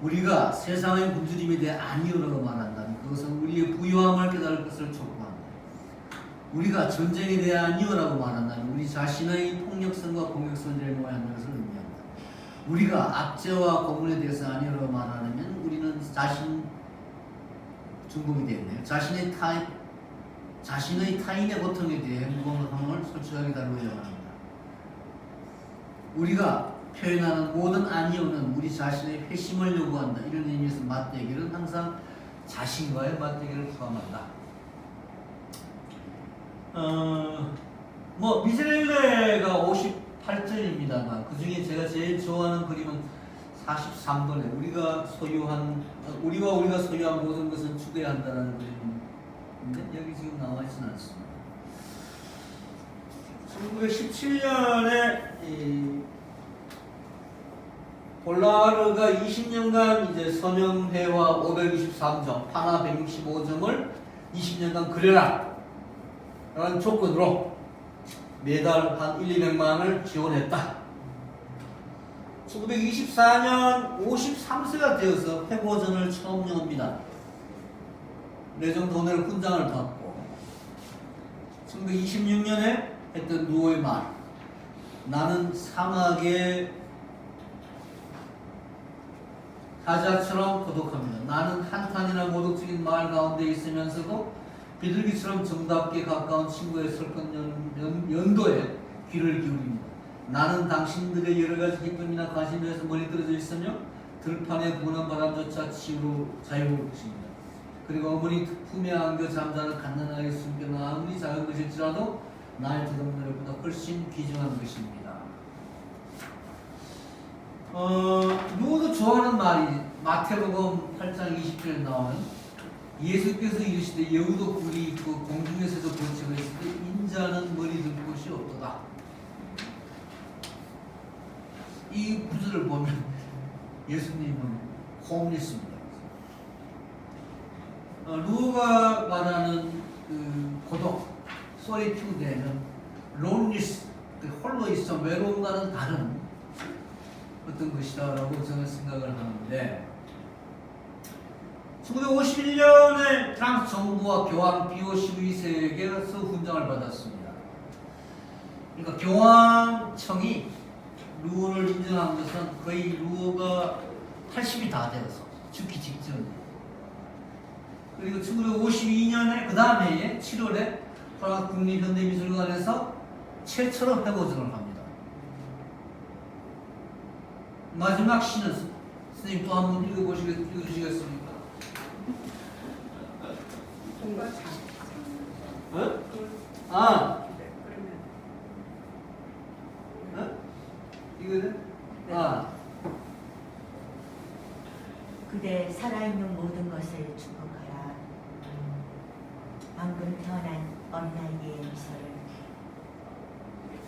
우리가 세상의 굶주림에 대해 아니오라고 말한다면 그것은 우리의 부유함을 깨달을 것을 촉구한다. 우리가 전쟁에 대해 아니오라고 말한다면 우리 자신의 폭력성과 공격성을 제거하는 것을 의미한다. 우리가 압제와 고문에 대해서 아니오라고 말하면 우리는 중국이 되었네요. 자신의 타인의 고통에 대해 무공함을 솔직하게 다루어야 합니다. 우리가 표현하는 모든 아니오는 우리 자신의 회심을 요구한다. 이런 의미에서 맞대결은 항상 자신과의 맞대결을 포함한다. 뭐 미제렐레가 58절입니다만 그 중에 제가 제일 좋아하는 그림은 43번에 우리가 소유한 모든 것은 추대한다라는 그림인데 여기 지금 나와 있지는 않습니다. 1917년에 볼라르가 20년간 이제 서명회화 523점, 파나 165점을 20년간 그려라 라는 조건으로 매달 한 1, 200만 원을 지원했다. 1924년 53세가 되어서 회고전을 처음 여옵니다. 내정돈을 훈장을 받고 1926년에 했던 루어의 말, 나는 사막의 사자처럼 고독합니다. 나는 한탄이나 모독적인 말 가운데 있으면서도 비둘기처럼 정답게 가까운 친구의 설득 연도에 귀를 기울입니다. 나는 당신들의 여러 가지 기쁨이나 관심에서 멀리 떨어져 있으며 들판에 부는 바람조차 자유로울 것입니다. 그리고 어머니 품에 안겨 잠자는 갓난아이의 숨겨는 아무리 작은 것일지라도 나의 두던 노래보다 훨씬 귀중한 것입니다. 누구도 좋아하는 말이 마태복음 8장 20절에 나오는 예수께서 이르시되 여우도 뿔이 있고 공중에서도 번쩍을 했을 때 인자는 머리 들 곳이 없도다. 이 구절을 보면 예수님은 홈리스입니다. 루어가 말하는 그 고독, 소리튜드에는 론리스, 홀로 있어 외로움과는 다른 어떤 것이다라고 저는 생각을 하는데 1951년에 프랑스 정부와 교황 비오 12세에게서 훈장을 받았습니다. 그러니까 교황청이 루어를 인정한 것은 거의 루어가 80이 다 되어서 죽기 직전. 그리고 1952년에 그 다음 해에 7월에 프랑스 국립현대미술관에서 최초로 회고전을 합니다. 마지막 시는 선생님 또 한번 읽어주시겠습니까? 뭔가 참. 어? 아, 네, 그러면 어? 이거는? 네. 아, 그대 살아있는 모든 것을 축복하라. 방금 태어난 어린아이의 미소를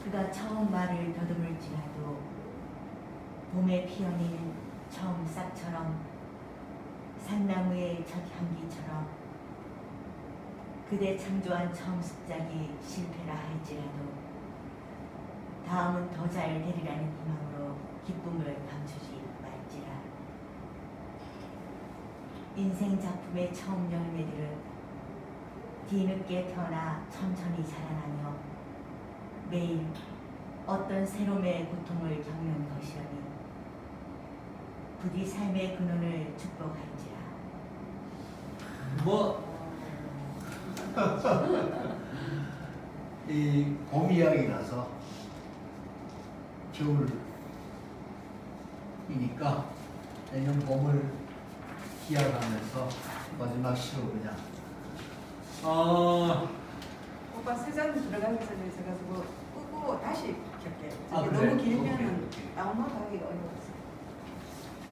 그가 처음 말을 더듬을지라도 봄에 피어내는 처음 싹처럼 산나무의 첫 향기처럼 그대 창조한 처음 습작이 실패라 할지라도 다음은 더 잘 되리라는 희망으로 기쁨을 감추지 말지라. 인생 작품의 처음 열매들은 뒤늦게 태어나 천천히 자라나며 매일 어떤 새로움의 고통을 겪는 것이라니 부디 삶의 근원을 축복할지라. 이 봄 이야기라서 겨울이니까 내년 봄을 기약하면서 마지막 시로 그냥 오빠 세상 들어가기 전에 제가 그거 끄고 다시 켤게요. 아, 이게 그래? 너무 길면은 오케이. 다운로드 하기가 어려웠어요.